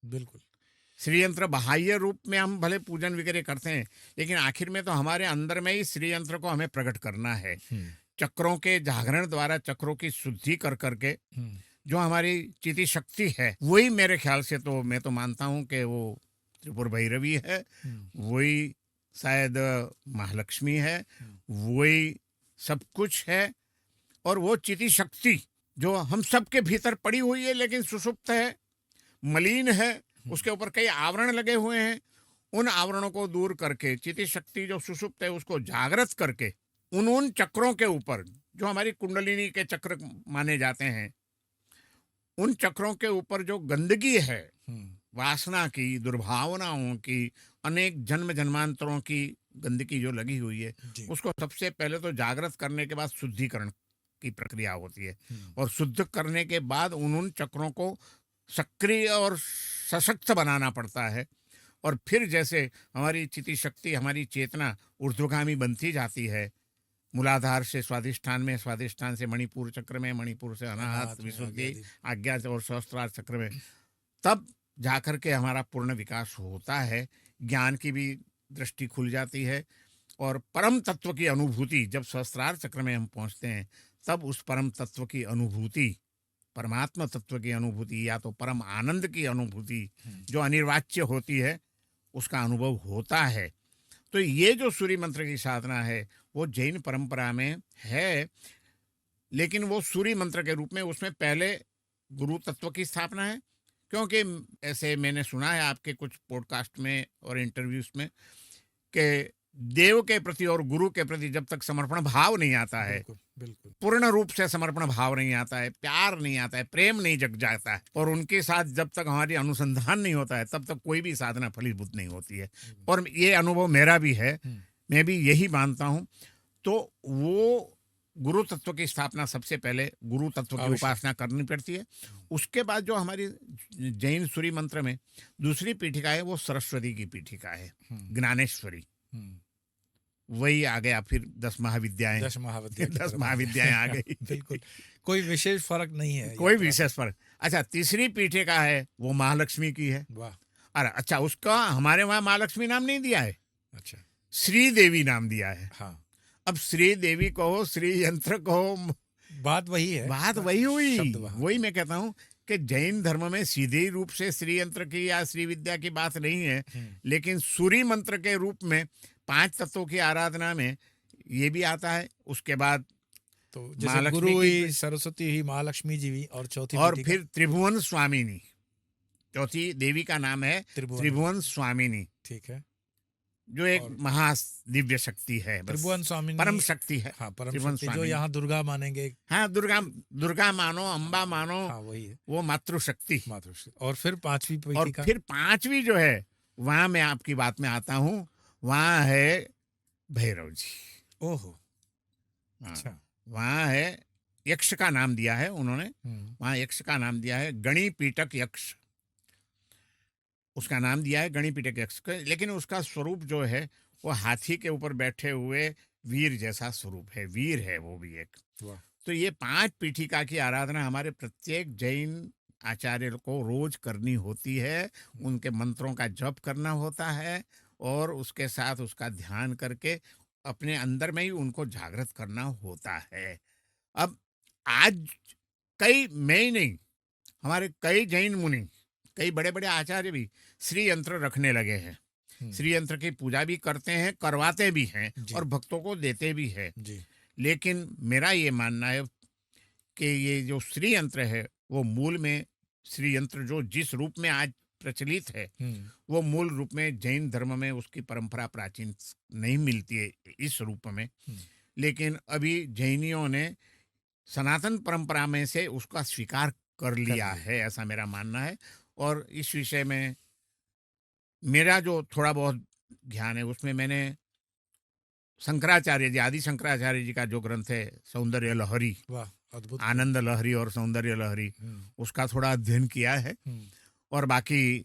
S2: बिल्कुल।
S1: श्री यंत्र बाह्य रूप में हम भले पूजन वगैरह करते हैं, लेकिन आखिर में तो हमारे अंदर में ही श्री यंत्र को हमें प्रकट करना है। चक्रों के जागरण द्वारा चक्रों की शुद्धि कर करके जो हमारी चिति शक्ति है, वही मेरे ख्याल से, तो मैं तो मानता हूँ कि वो त्रिपुर भैरवी है, वही शायद महालक्ष्मी है, वही सब कुछ है। और वो चिति शक्ति जो हम सबके भीतर पड़ी हुई है लेकिन सुषुप्त है, मलिन है, उसके ऊपर कई आवरण लगे हुए हैं, उन आवरणों को दूर करके चिति शक्ति जो सुषुप्त है उसको जागृत करके उन चक्रों के ऊपर जो हमारी कुंडलिनी के चक्र माने जाते हैं, उन चक्रों के ऊपर जो गंदगी है, वासना की, दुर्भावनाओं की, अनेक जन्म जन्मांतरों की गंदगी जो लगी हुई है, उसको सबसे पहले तो जागृत करने के बाद शुद्धिकरण की प्रक्रिया होती है। और शुद्ध करने के बाद उन चक्रों को सक्रिय और सशक्त बनाना पड़ता है। और फिर जैसे हमारी चिति शक्ति, हमारी चेतना ऊर्ध्वगामी बनती जाती है, मूलाधार से स्वादिष्ठान में, स्वादिष्ठान से मणिपुर चक्र में, मणिपुर से अनाहत, विशुद्धि, आज्ञा और सहस्त्रार चक्र में, तब जाकर के हमारा पूर्ण विकास होता है। ज्ञान की भी दृष्टि खुल जाती है और परम तत्व की अनुभूति, जब सहस्त्रार चक्र में हम पहुंचते हैं तब उस परम तत्व की अनुभूति, परमात्मा तत्व की अनुभूति या तो परम आनंद की अनुभूति जो अनिर्वाच्य होती है, उसका अनुभव होता है। तो ये जो सूर्य मंत्र की साधना है वो जैन परंपरा में है, लेकिन वो सूर्य मंत्र के रूप में उसमें पहले गुरु तत्व की स्थापना है। क्योंकि ऐसे मैंने सुना है आपके कुछ पॉडकास्ट में और इंटरव्यूज में कि देव के प्रति और गुरु के प्रति जब तक समर्पण भाव नहीं आता है,
S2: बिल्कुल बिल्कुल
S1: पूर्ण रूप से समर्पण भाव नहीं आता है, प्यार नहीं आता है, प्रेम नहीं जग जाता है, और उनके साथ जब तक हमारी अनुसंधान नहीं होता है तब तक कोई भी साधना फलीभूत नहीं होती है। और ये अनुभव मेरा भी है, मैं भी यही मानता हूँ। तो वो गुरु तत्व की स्थापना सबसे पहले गुरु तत्व की
S2: आवश्यक।
S1: उपासना करनी पड़ती है। उसके बाद जो हमारी जैन सूर्य मंत्र में दूसरी पीठिका है वो सरस्वती की पीठिका है, ज्ञानेश्वरी। वही आ गया फिर 10 महाविद्याएं,
S2: 10 महाविद्यालय
S1: 10 महाविद्याएं आ गई।
S2: बिल्कुल, कोई विशेष फर्क नहीं है
S1: कोई
S2: यात्रा
S1: विशेष फर्क। अच्छा, तीसरी पीठिका है वो महालक्ष्मी की है।
S2: में। वाह,
S1: अरे अच्छा, उसका हमारे वहां महालक्ष्मी नाम नहीं दिया है,
S2: अच्छा,
S1: श्री देवी नाम दिया है।
S2: हाँ,
S1: अब श्री देवी कहो, श्री यंत्र कहो,
S2: बात वही है,
S1: बात वही हुई।
S2: शब्द वहाँ।
S1: वही मैं कहता हूँ कि जैन धर्म में सीधे रूप से श्री यंत्र की या श्री विद्या की बात नहीं है, लेकिन सूर्य मंत्र के रूप में 5 तत्वों की आराधना में ये भी आता है। उसके बाद
S2: तो जैसे
S1: महालक्ष्मी
S2: गुरु
S1: की
S2: हुई, सरस्वती हुई, महालक्ष्मी जी हुई, और चौथी
S1: और
S2: पीठिका?
S1: फिर त्रिभुवन स्वामिनी, चौथी देवी का नाम है त्रिभुवन स्वामिनी,
S2: ठीक है।
S1: जो एक
S2: और
S1: महा दिव्य शक्ति है, बस
S2: त्रिभुवन स्वामी
S1: परम शक्ति है।
S2: हाँ, परम
S1: त्रिभुवन
S2: शक्ति, जो
S1: स्वामिनी।
S2: यहाँ दुर्गा मानेंगे।
S1: हाँ, दुर्गा मानो, अम्बा मानो,
S2: हाँ, वही है
S1: वो मातृशक्ति।
S2: मातृशक्ति। और फिर पांचवी
S1: और
S2: पीठिका?
S1: फिर 5वीं जो है, वहां मैं आपकी बात में आता हूँ, वहां है भैरव जी।
S2: ओहो,
S1: हाँ,
S2: अच्छा,
S1: वहां है, यक्ष का नाम दिया है उन्होंने, वहां यक्ष का नाम दिया है गणिपीठक यक्ष, उसका नाम दिया है गणिपीठक यक्ष। लेकिन उसका स्वरूप जो है वो हाथी के ऊपर बैठे हुए वीर जैसा स्वरूप है, वीर है वो भी एक।
S2: वाह,
S1: तो ये 5 पीठिका की आराधना हमारे प्रत्येक जैन आचार्य को रोज करनी होती है, उनके मंत्रों का जप करना होता है, और उसके साथ उसका ध्यान करके अपने अंदर में ही उनको जागृत करना होता है। अब आज मैं ही नहीं, हमारे कई जैन मुनि, कई बड़े बड़े आचार्य भी श्री यंत्र रखने लगे हैं। श्री यंत्र की पूजा भी करते हैं, करवाते भी हैं,
S2: जी।
S1: और भक्तों को देते भी हैं।
S2: जी,
S1: लेकिन मेरा ये मानना है कि ये जो श्री यंत्र है वो मूल में, श्री यंत्र जो जिस रूप में आज प्रचलित है, वो मूल रूप में जैन धर्म में उसकी परंपरा प्राचीन नहीं मिलती है इस रूप में। लेकिन अभी जैनियों ने सनातन परंपरा में से उसका स्वीकार कर लिया है, ऐसा मेरा मानना है। और इस विषय में मेरा जो थोड़ा बहुत ज्ञान है उसमें मैंने शंकराचार्य जी, आदि शंकराचार्य जी का जो ग्रंथ है सौंदर्य लहरी,
S2: वाह, अद्भुत,
S1: आनंद लहरी और सौंदर्य लहरी, उसका थोड़ा अध्ययन किया है। और बाकी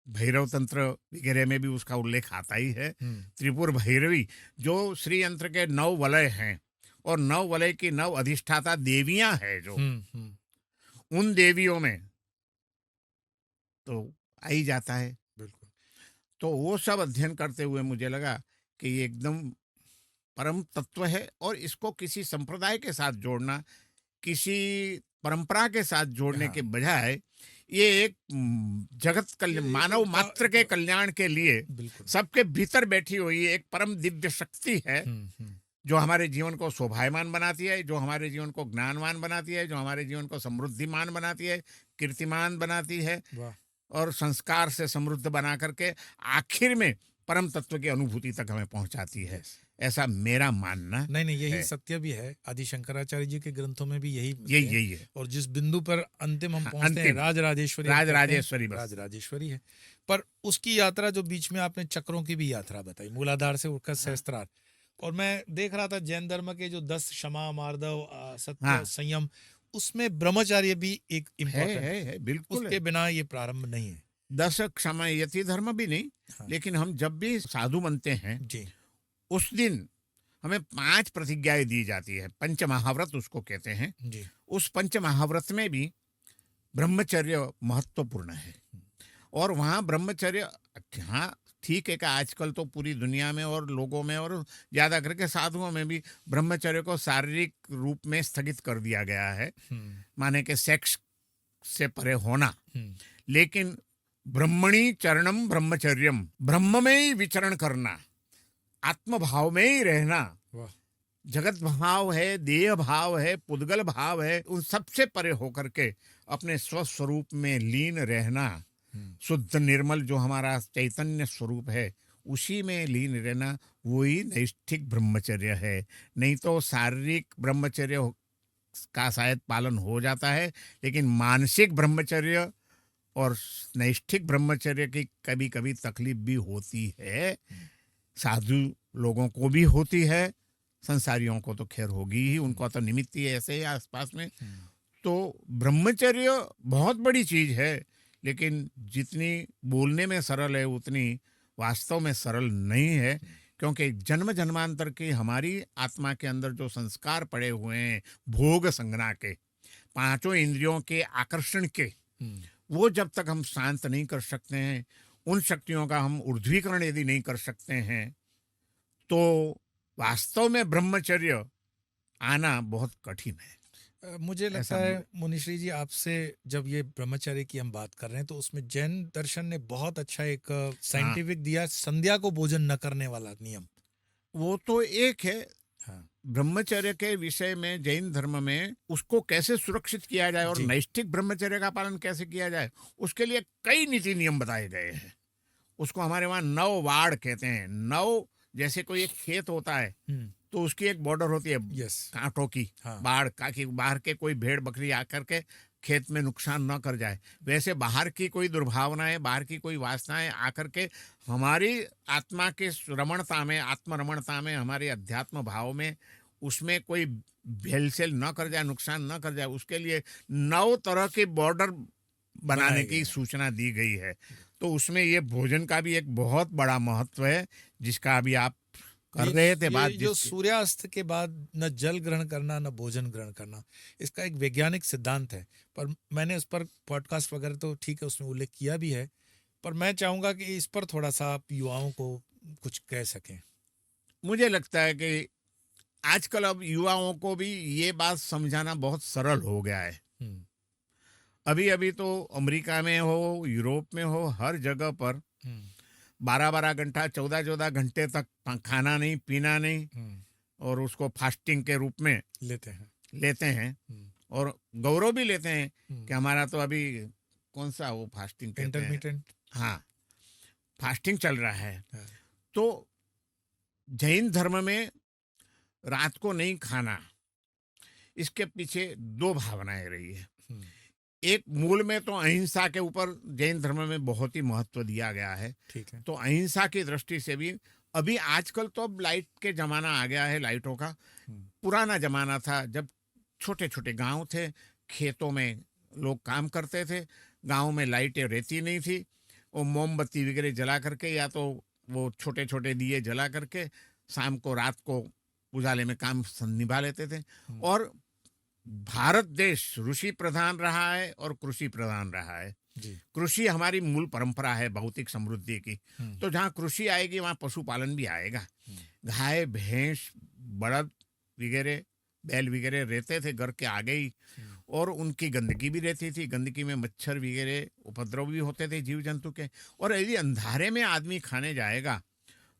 S1: भैरव तंत्र वगैरह में भी उसका उल्लेख आता ही है। त्रिपुर भैरवी जो श्री यंत्र के 9 वलय हैं, और 9 वलय की 9 अधिष्ठाता देवियां हैं, जो उन देवियों में तो आ ही जाता है।
S2: बिल्कुल।
S1: तो वो सब अध्ययन करते हुए मुझे लगा कि ये एकदम परम तत्व है, और इसको किसी संप्रदाय के साथ जोड़ना, किसी परंपरा के साथ जोड़ने के बजाय ये एक जगत कल्याण, मानव मात्र के कल्याण के लिए सबके भीतर बैठी हुई एक परम दिव्य शक्ति है, जो हमारे जीवन को शोभायमान बनाती है, जो हमारे जीवन को ज्ञानवान बनाती है, जो हमारे जीवन को समृद्धिमान बनाती है, कीर्तिमान बनाती है, और संस्कार से समृद्ध बना करके आखिर में परम तत्व की अनुभूति तक हमें पहुंचाती है। ऐसा मेरा मानना।
S2: नहीं, यही सत्य भी है। आदि शंकराचार्य जी के ग्रंथों में भी
S1: यही है।
S2: और जिस बिंदु पर अंतिम हम पहुंचते हैं, राजराजेश्वरी है। पर उसकी यात्रा जो बीच में आपने चक्रों की भी यात्रा बताई, मूलाधार से उठकर सहस्त्रार, और मैं देख रहा था जैन धर्म के जो 10 क्षमा, मार्दव, सत्य, संयम, उसमें ब्रह्मचार्य भी एक इम्पोर्टेंट है। बिल्कुल, उसके बिना ये प्रारंभ नहीं है।
S1: 10 क्षमा यति धर्म भी नहीं। लेकिन हम जब भी साधु बनते हैं
S2: जी,
S1: उस दिन हमें 5 प्रतिज्ञाएं दी जाती है, पंच महाव्रत उसको कहते हैं
S2: जी।
S1: उस पंच महाव्रत में भी ब्रह्मचर्य महत्वपूर्ण है। और वहाँ ब्रह्मचर्य, हाँ ठीक है कि आजकल तो पूरी दुनिया में और लोगों में और ज्यादा करके साधुओं में भी ब्रह्मचर्य को शारीरिक रूप में स्थगित कर दिया गया है, माने कि सेक्स से परे होना। लेकिन ब्रह्मणी चरणम ब्रह्मचर्यम, ब्रह्म में ही विचरण करना, आत्म भाव में ही रहना,
S2: वाह।
S1: जगत भाव है, देह भाव है, पुद्गल भाव है, उन सबसे परे होकर के अपने स्वस्वरूप में लीन रहना, शुद्ध निर्मल जो हमारा चैतन्य स्वरूप है उसी में लीन रहना, वही नैष्ठिक ब्रह्मचर्य है। नहीं तो शारीरिक ब्रह्मचर्य का शायद पालन हो जाता है, लेकिन मानसिक ब्रह्मचर्य और नैष्ठिक ब्रह्मचर्य की कभी कभी तकलीफ भी होती है। साधु लोगों को भी होती है, संसारियों को तो खैर होगी ही, उनको तो निमित्त ही ऐसे ही आसपास में। तो ब्रह्मचर्य बहुत बड़ी चीज है, लेकिन जितनी बोलने में सरल है उतनी वास्तव में सरल नहीं है, क्योंकि जन्म जन्मांतर की हमारी आत्मा के अंदर जो संस्कार पड़े हुए हैं, भोग संज्ञा के, पांचों इंद्रियों के आकर्षण के, वो जब तक हम शांत नहीं कर सकते हैं, उन शक्तियों का हम ऊर्ध्वीकरण यदि नहीं कर सकते हैं, तो वास्तव में ब्रह्मचर्य आना बहुत कठिन है।
S2: मुझे लगता
S1: ऐसा
S2: है मुनिश्री जी, आपसे जब ये ब्रह्मचर्य की हम बात कर रहे हैं तो उसमें जैन दर्शन ने बहुत अच्छा एक साइंटिफिक दिया, संध्या को भोजन न करने वाला नियम।
S1: वो तो एक है।
S2: हाँ
S1: ब्रह्मचर्य के विषय में जैन धर्म में उसको कैसे सुरक्षित किया जाए और
S2: जी।
S1: नैष्ठिक ब्रह्मचर्य का पालन कैसे किया जाए, उसके लिए कई नीति नियम बताए गए हैं। उसको हमारे वहाँ नव वाड़ कहते हैं। नव जैसे कोई एक खेत होता है तो उसकी एक बॉर्डर होती है
S2: यस।
S1: कांटों की,
S2: हाँ।
S1: बाढ़ का, कि बाहर के कोई भेड़ बकरी आकर के खेत में नुकसान न कर जाए। वैसे बाहर की कोई दुर्भावनाएं, बाहर की कोई वासनाएं आकर के हमारी आत्मा के रमणता में, आत्मरमणता में, हमारे अध्यात्म भाव में, उसमें कोई भेलसेल न कर जाए, नुकसान न कर जाए, उसके लिए 9 तरह के बॉर्डर बनाने की सूचना दी गई है। तो उसमें ये भोजन का भी एक बहुत बड़ा महत्व है, जिसका अभी आप कर रहे थे बात।
S2: जो सूर्यास्त के बाद न जल ग्रहण करना न भोजन ग्रहण करना, इसका एक वैज्ञानिक सिद्धांत है। पर मैंने उस पर पॉडकास्ट वगैरह तो ठीक है उसमें उल्लेख किया भी है, पर मैं चाहूंगा कि इस पर थोड़ा सा आप युवाओं को कुछ कह सकें।
S1: मुझे लगता है कि आजकल अब युवाओं को भी ये बात समझाना बहुत सरल हो गया है। अभी अभी तो अमेरिका में हो, यूरोप में हो, हर जगह पर 12-12 घंटा, 14-14 घंटे तक खाना नहीं, पीना नहीं, और उसको फास्टिंग के रूप में लेते हैं और गौरव भी लेते हैं कि हमारा तो अभी कौन सा वो फास्टिंग कहते हैं,
S2: इंटरमिटेंट,
S1: हाँ, फास्टिंग चल रहा है।
S2: हाँ।
S1: तो जैन धर्म में रात को नहीं खाना, इसके पीछे 2 भावनाएं रही है। एक, मूल में तो अहिंसा के ऊपर जैन धर्म में बहुत ही महत्व दिया गया है।
S2: ठीक है।
S1: तो अहिंसा की दृष्टि से भी अभी आजकल तो अब लाइट के जमाना आ गया है, लाइटों का। पुराना जमाना था जब छोटे छोटे गांव थे, खेतों में लोग काम करते थे, गांव में लाइटें रहती नहीं थी, वो मोमबत्ती वगैरह जला करके या तो वो छोटे छोटे दिए जला करके शाम को, रात को उजाले में काम निभा लेते थे। और भारत देश ऋषि प्रधान रहा है और कृषि प्रधान रहा है
S2: जी।
S1: कृषि हमारी मूल परंपरा है भौतिक समृद्धि की। तो जहाँ कृषि आएगी वहाँ पशुपालन भी आएगा। गाय, भैंस, बड़द वगैरह, बैल वगैरह रहते थे घर के आगे ही, और उनकी गंदगी भी रहती थी। गंदगी में मच्छर वगैरह उपद्रव भी होते थे जीव जंतु के। और यदि अंधारे में आदमी खाने जाएगा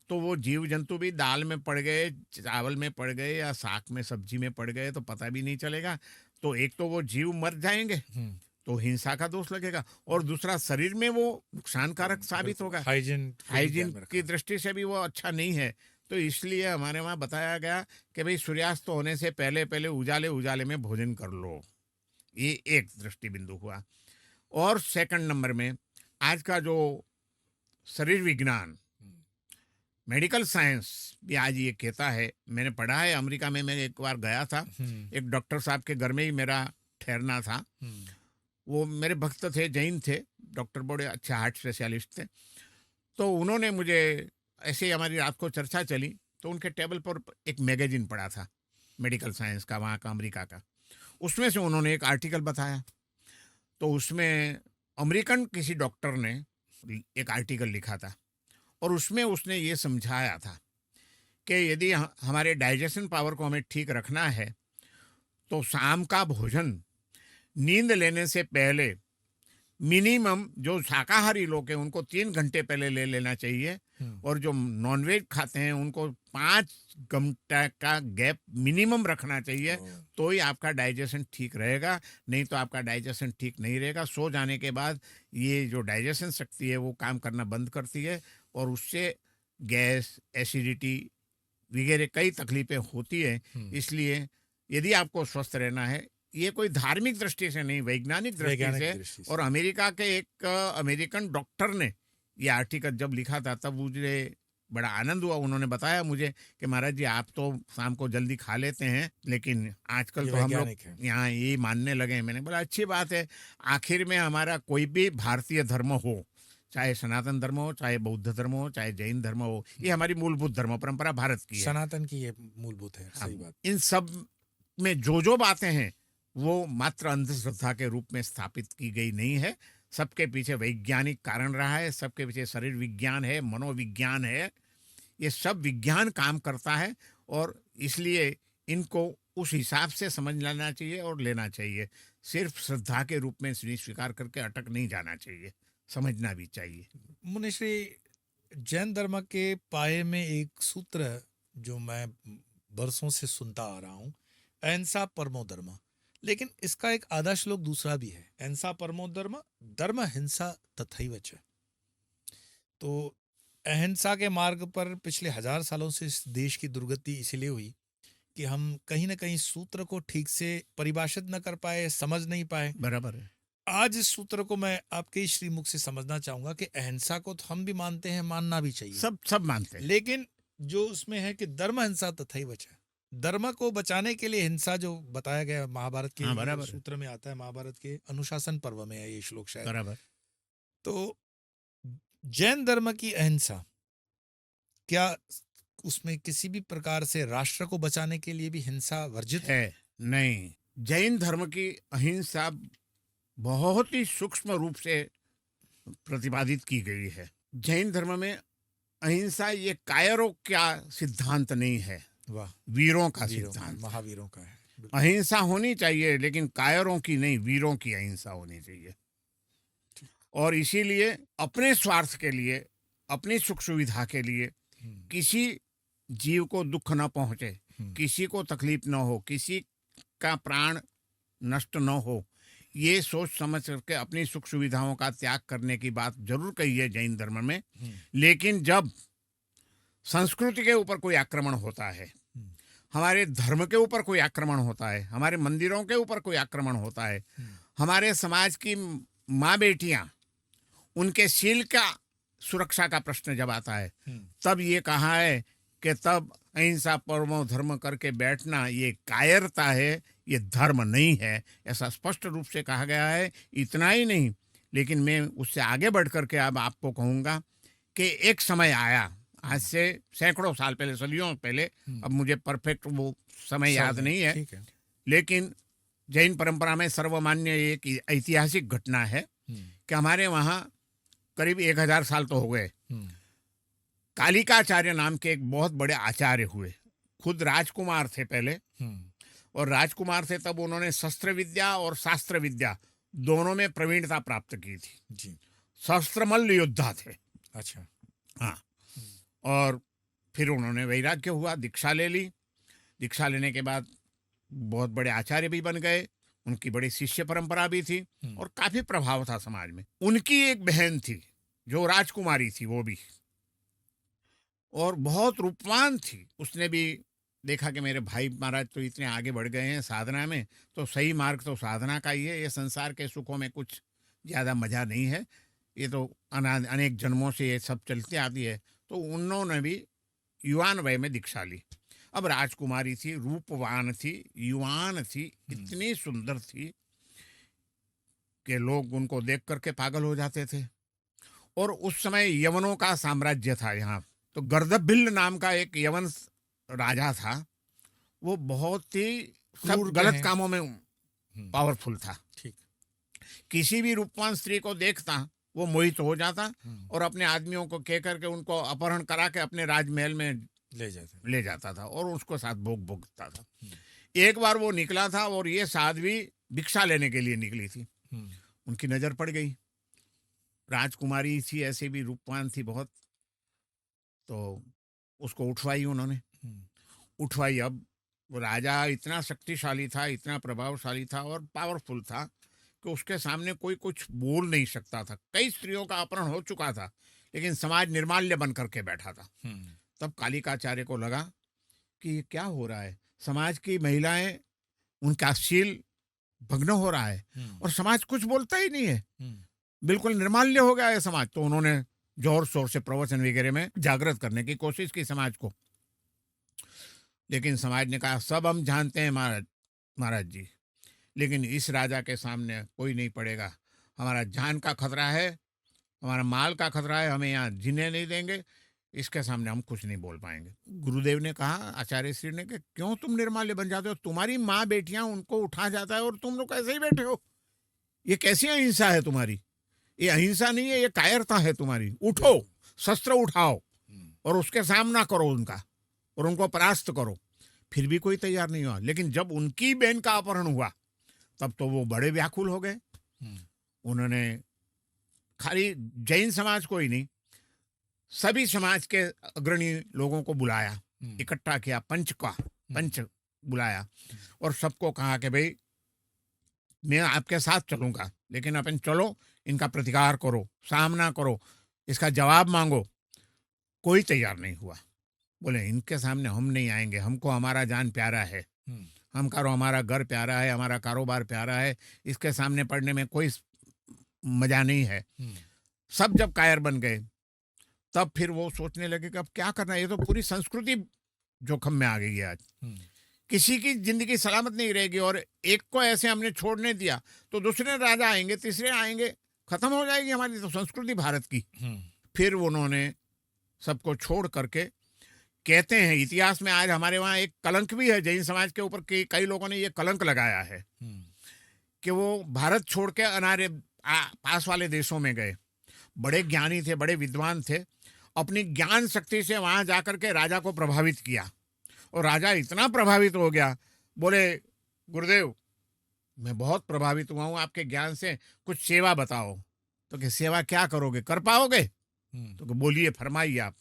S1: तो वो जीव जंतु भी दाल में पड़ गए, चावल में पड़ गए या साग में, सब्जी में पड़ गए तो पता भी नहीं चलेगा। तो एक तो वो जीव मर जाएंगे, तो हिंसा का दोष लगेगा, और दूसरा शरीर में वो नुकसानकारक साबित होगा। हाइजीन की दृष्टि से भी वो अच्छा नहीं है। तो इसलिए हमारे वहाँ बताया गया कि भाई सूर्यास्त होने से पहले पहले उजाले उजाले में भोजन कर लो। ये एक दृष्टि बिंदु हुआ। और सेकंड नंबर में आज का जो शरीर विज्ञान, मेडिकल साइंस भी आज ये कहता है, मैंने पढ़ा है अमेरिका में, मैं एक बार गया था, एक डॉक्टर साहब के घर में ही मेरा ठहरना था। वो मेरे भक्त थे, जैन थे, डॉक्टर, बड़े अच्छे हार्ट स्पेशलिस्ट थे। तो उन्होंने मुझे, ऐसे ही हमारी रात को चर्चा चली, तो उनके टेबल पर एक मैगजीन पड़ा था मेडिकल साइंस का, वहाँ का, अमेरिका का। उसमें से उन्होंने एक आर्टिकल बताया। तो उसमें अमेरिकन किसी डॉक्टर ने एक आर्टिकल लिखा था, और उसमें उसने ये समझाया था कि यदि हमारे डाइजेशन पावर को हमें ठीक रखना है तो शाम का भोजन नींद लेने से पहले मिनिमम जो शाकाहारी लोग हैं उनको 3 घंटे पहले ले लेना चाहिए, और जो नॉनवेज खाते हैं उनको 5 घंटा का गैप मिनिमम रखना चाहिए, तो ही आपका डाइजेशन ठीक रहेगा। नहीं तो आपका डाइजेशन ठीक नहीं रहेगा। सो जाने के बाद ये जो डाइजेशन शक्ति है वो काम करना बंद करती है, और उससे गैस, एसिडिटी वगैरह कई तकलीफें होती है। इसलिए यदि आपको स्वस्थ रहना है, ये कोई धार्मिक दृष्टि से नहीं, वैज्ञानिक दृष्टि
S2: वैज्ञानिक
S1: से।
S2: दृष्टि से।
S1: और अमेरिका के एक अमेरिकन डॉक्टर ने ये आर्टिकल जब लिखा था तब मुझे बड़ा आनंद हुआ। उन्होंने बताया मुझे कि महाराज जी, आप तो शाम को जल्दी खा लेते हैं, लेकिन आजकल
S2: ये
S1: तो हम लोग
S2: वैज्ञानिक है।
S1: यहाँ ये मानने लगे हैं। मैंने बोला अच्छी बात है। आखिर में हमारा कोई भी भारतीय धर्म हो, चाहे सनातन धर्म हो, चाहे बौद्ध धर्म हो, चाहे जैन धर्म हो, ये हमारी मूलभूत धर्म परंपरा भारत की है।
S2: सनातन की ये मूलभूत है, सही बात।
S1: इन सब में जो बातें हैं वो मात्र अंधश्रद्धा के रूप में स्थापित की गई नहीं है। सबके पीछे वैज्ञानिक कारण रहा है, सबके पीछे शरीर विज्ञान है, मनोविज्ञान है। ये सब विज्ञान काम करता है, और इसलिए इनको उस हिसाब से समझ लेना चाहिए और लेना चाहिए। सिर्फ श्रद्धा के रूप में स्वीकार करके अटक नहीं जाना चाहिए, समझना भी चाहिए।
S2: मुनिश्री, जैन धर्म के पाए में एक सूत्र जो मैं बरसों से सुनता आ रहा हूँ, अहिंसा परमो धर्म। लेकिन इसका एक आधा श्लोक दूसरा भी है, अहिंसा परमो धर्म, धर्म हिंसा तथैव च। तो अहिंसा के मार्ग पर पिछले 1000 सालों से इस देश की दुर्गति इसलिए हुई कि हम कहीं ना कहीं सूत्र को ठीक से परिभाषित न कर पाए, समझ नहीं पाए।
S1: बराबर है।
S2: आज इस सूत्र को मैं आपके ही श्रीमुख से समझना चाहूंगा कि अहिंसा को तो हम भी मानते हैं, मानना भी चाहिए,
S1: सब मानते हैं,
S2: लेकिन जो उसमें है कि धर्म हिंसा तथैव च, धर्म को बचाने के लिए हिंसा जो बताया गया महाभारत के
S1: बराबर है।
S2: सूत्र में आता है, महाभारत के अनुशासन पर्व में है ये श्लोक शायद।
S1: बराबर।
S2: तो जैन धर्म की अहिंसा, क्या उसमें किसी भी प्रकार से राष्ट्र को बचाने के लिए भी हिंसा वर्जित है?
S1: नहीं, जैन धर्म की अहिंसा बहुत ही सूक्ष्म रूप से प्रतिपादित की गई है। जैन धर्म में अहिंसा ये कायरों का सिद्धांत नहीं है,
S2: वाह,
S1: वीरों का
S2: वीरों,
S1: सिद्धांत।
S2: महावीरों का है।
S1: अहिंसा होनी चाहिए, लेकिन कायरों की नहीं, वीरों की अहिंसा होनी चाहिए। और इसीलिए अपने स्वार्थ के लिए, अपनी सुख सुविधा के लिए किसी जीव को दुख न पहुंचे, किसी को तकलीफ न हो, किसी का प्राण नष्ट न हो, ये सोच समझ करके अपनी सुख सुविधाओं का त्याग करने की बात जरूर कही है जैन धर्म में। लेकिन जब संस्कृति के ऊपर कोई आक्रमण होता है, हमारे धर्म के ऊपर कोई आक्रमण होता है, हमारे मंदिरों के ऊपर कोई आक्रमण होता है, हमारे समाज की माँ बेटियां, उनके शील का सुरक्षा का प्रश्न जब आता है, तब ये कहा है कि तब अहिंसा परमो धर्म करके बैठना ये कायरता है, ये धर्म नहीं है, ऐसा स्पष्ट रूप से कहा गया है। इतना ही नहीं, लेकिन मैं उससे आगे बढ़ करके अब आपको कहूँगा कि एक समय आया, आज से सैकड़ों साल पहले, सदियों पहले, अब मुझे परफेक्ट वो समय याद नहीं है, लेकिन जैन परंपरा में सर्वमान्य एक ऐतिहासिक घटना है कि हमारे वहाँ करीब 1000 साल तो हो गए, कालिकाचार्य नाम के एक बहुत बड़े आचार्य हुए। खुद राजकुमार थे पहले, और राजकुमार थे तब उन्होंने शस्त्र विद्या और शास्त्र विद्या दोनों में प्रवीणता प्राप्त की थी जी। शस्त्रमल्ल योद्धा थे।
S2: अच्छा,
S1: हाँ। और फिर उन्होंने वैराग्य हुआ, दीक्षा ले ली। दीक्षा लेने के बाद बहुत बड़े आचार्य भी बन गए, उनकी बड़ी शिष्य परंपरा भी थी और काफी प्रभाव था समाज में। उनकी एक बहन थी जो राजकुमारी थी, वो भी, और बहुत रूपवान थी। उसने भी देखा कि मेरे भाई महाराज तो इतने आगे बढ़ गए हैं साधना में, तो सही मार्ग तो साधना का ही है, ये संसार के सुखों में कुछ ज़्यादा मजा नहीं है, ये तो अनेक जन्मों से ये सब चलती आती है। तो उन्होंने भी युवान वय में दीक्षा ली। अब राजकुमारी थी, रूपवान थी, युवान थी, इतनी सुंदर थी कि लोग उनको देख करके पागल हो जाते थे। और उस समय यवनों का साम्राज्य था यहाँ। तो गर्दभिल्ल नाम का एक यवन राजा था, वो बहुत ही सब गलत कामों में पावरफुल था। ठीक, किसी भी रूपवान स्त्री को देखता वो मोहित हो जाता और अपने आदमियों को कह करके उनको अपहरण करा के अपने राजमहल में ले जाता था और उसको साथ भोगता था। एक बार वो निकला था और ये साध्वी भिक्षा लेने के लिए निकली थी। उनकी नजर पड़ गई राजकुमारी थी, ऐसे भी रूपवान थी बहुत, तो उसको उठवाई उन्होंने। उठवाई। अब वो राजा इतना शक्तिशाली था, इतना प्रभावशाली था और पावरफुल था कि उसके सामने कोई कुछ बोल नहीं सकता था। कई स्त्रियों का अपहरण हो चुका था, लेकिन समाज निर्माल्य बन करके बैठा था। तब कालिकाचार्य को लगा कि ये क्या हो रहा है, समाज की महिलाएं, उनका शील भग्न हो रहा है और समाज कुछ बोलता ही नहीं है, बिल्कुल निर्माल्य हो गया है समाज। तो उन्होंने जोर शोर से प्रवचन वगैरह में जागृत करने की कोशिश की समाज को, लेकिन समाज ने कहा सब हम जानते हैं महाराज, महाराज जी, लेकिन इस राजा के सामने कोई नहीं पड़ेगा। हमारा जान का खतरा है, हमारा माल का खतरा है, हमें यहाँ जीने नहीं देंगे, इसके सामने हम कुछ नहीं बोल पाएंगे। गुरुदेव ने कहा, आचार्य श्री ने, कि क्यों तुम निर्माल्य बन जाते हो? तुम्हारी माँ बेटियां, उनको उठा जाता है और तुम लोग ऐसे ही बैठे हो। ये कैसी अहिंसा है तुम्हारी? ये अहिंसा नहीं है, ये कायरता है तुम्हारी। उठो, शस्त्र उठाओ और उसके सामना करो उनका और उनको परास्त करो। फिर भी कोई तैयार नहीं हुआ। लेकिन जब उनकी बहन का अपहरण हुआ तब तो वो बड़े व्याकुल हो गए। उन्होंने खाली जैन समाज को ही नहीं, सभी समाज के अग्रणी लोगों को बुलाया, इकट्ठा किया, पंच बुलाया और सबको कहा कि भाई मैं आपके साथ चलूंगा, लेकिन अपन चलो, इनका प्रतिकार करो, सामना करो, इसका जवाब मांगो। कोई तैयार नहीं हुआ। बोले इनके सामने हम नहीं आएंगे, हमको हमारा जान प्यारा है, हम करो, हमारा घर प्यारा है, हमारा कारोबार प्यारा है, इसके सामने पड़ने में कोई मजा नहीं है। सब जब कायर बन गए तब फिर वो सोचने लगे कि अब क्या करना है, ये तो पूरी संस्कृति जोखिम में आ गई है। आज किसी की जिंदगी सलामत नहीं रहेगी और एक को ऐसे हमने छोड़ने दिया तो दूसरे राजा आएंगे, तीसरे आएंगे, खत्म हो जाएगी हमारी तो संस्कृति भारत की। फिर उन्होंने सबको छोड़ करके, कहते हैं इतिहास में आज हमारे वहाँ एक कलंक भी है जैन समाज के ऊपर, कि कई लोगों ने ये कलंक लगाया है कि वो भारत छोड़ के अनारे पास वाले देशों में गए। बड़े ज्ञानी थे, बड़े विद्वान थे, अपनी ज्ञान शक्ति से वहां जाकर के राजा को प्रभावित किया और राजा इतना प्रभावित हो गया, बोले गुरुदेव मैं बहुत प्रभावित हुआ हूँ आपके ज्ञान से, कुछ सेवा बताओ। तो कि सेवा क्या करोगे, कर पाओगे? तो कि बोलिए, फरमाइए आप।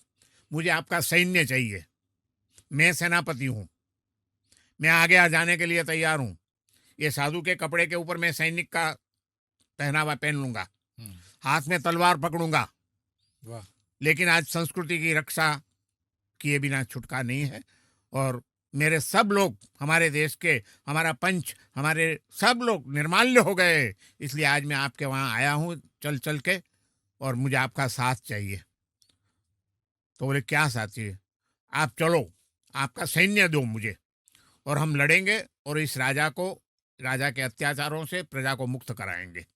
S1: मुझे आपका सैन्य चाहिए, मैं सेनापति हूँ, मैं आगे जाने के लिए तैयार हूँ। ये साधु के कपड़े के ऊपर मैं सैनिक का पहनावा पहन लूंगा, हाथ में तलवार पकड़ूंगा, लेकिन आज संस्कृति की रक्षा किए बिना छुटका नहीं है। और मेरे सब लोग, हमारे देश के, हमारा पंच, हमारे सब लोग निर्माल्य हो गए, इसलिए आज मैं आपके वहाँ आया हूँ चल चल के, और मुझे आपका साथ चाहिए। तो बोले क्या साथ चाहिए? आप चलो, आपका सैन्य दो मुझे और हम लड़ेंगे और इस राजा के अत्याचारों से प्रजा को मुक्त कराएंगे।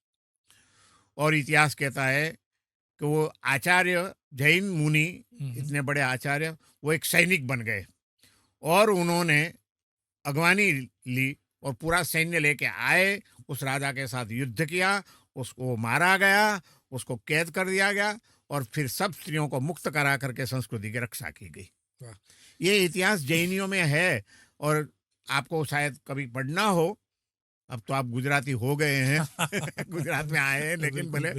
S1: और इतिहास कहता है कि वो आचार्य, जैन मुनि, इतने बड़े आचार्य, वो एक सैनिक बन गए और उन्होंने अगवानी ली और पूरा सैन्य लेके आए, उस राजा के साथ युद्ध किया, उसको मारा गया, उसको कैद कर दिया गया और फिर सब स्त्रियों को मुक्त करा करके संस्कृति की रक्षा की गई। ये इतिहास जैनियों में है और आपको शायद कभी पढ़ना हो। अब तो आप गुजराती हो गए हैं गुजरात में आए हैं, लेकिन भले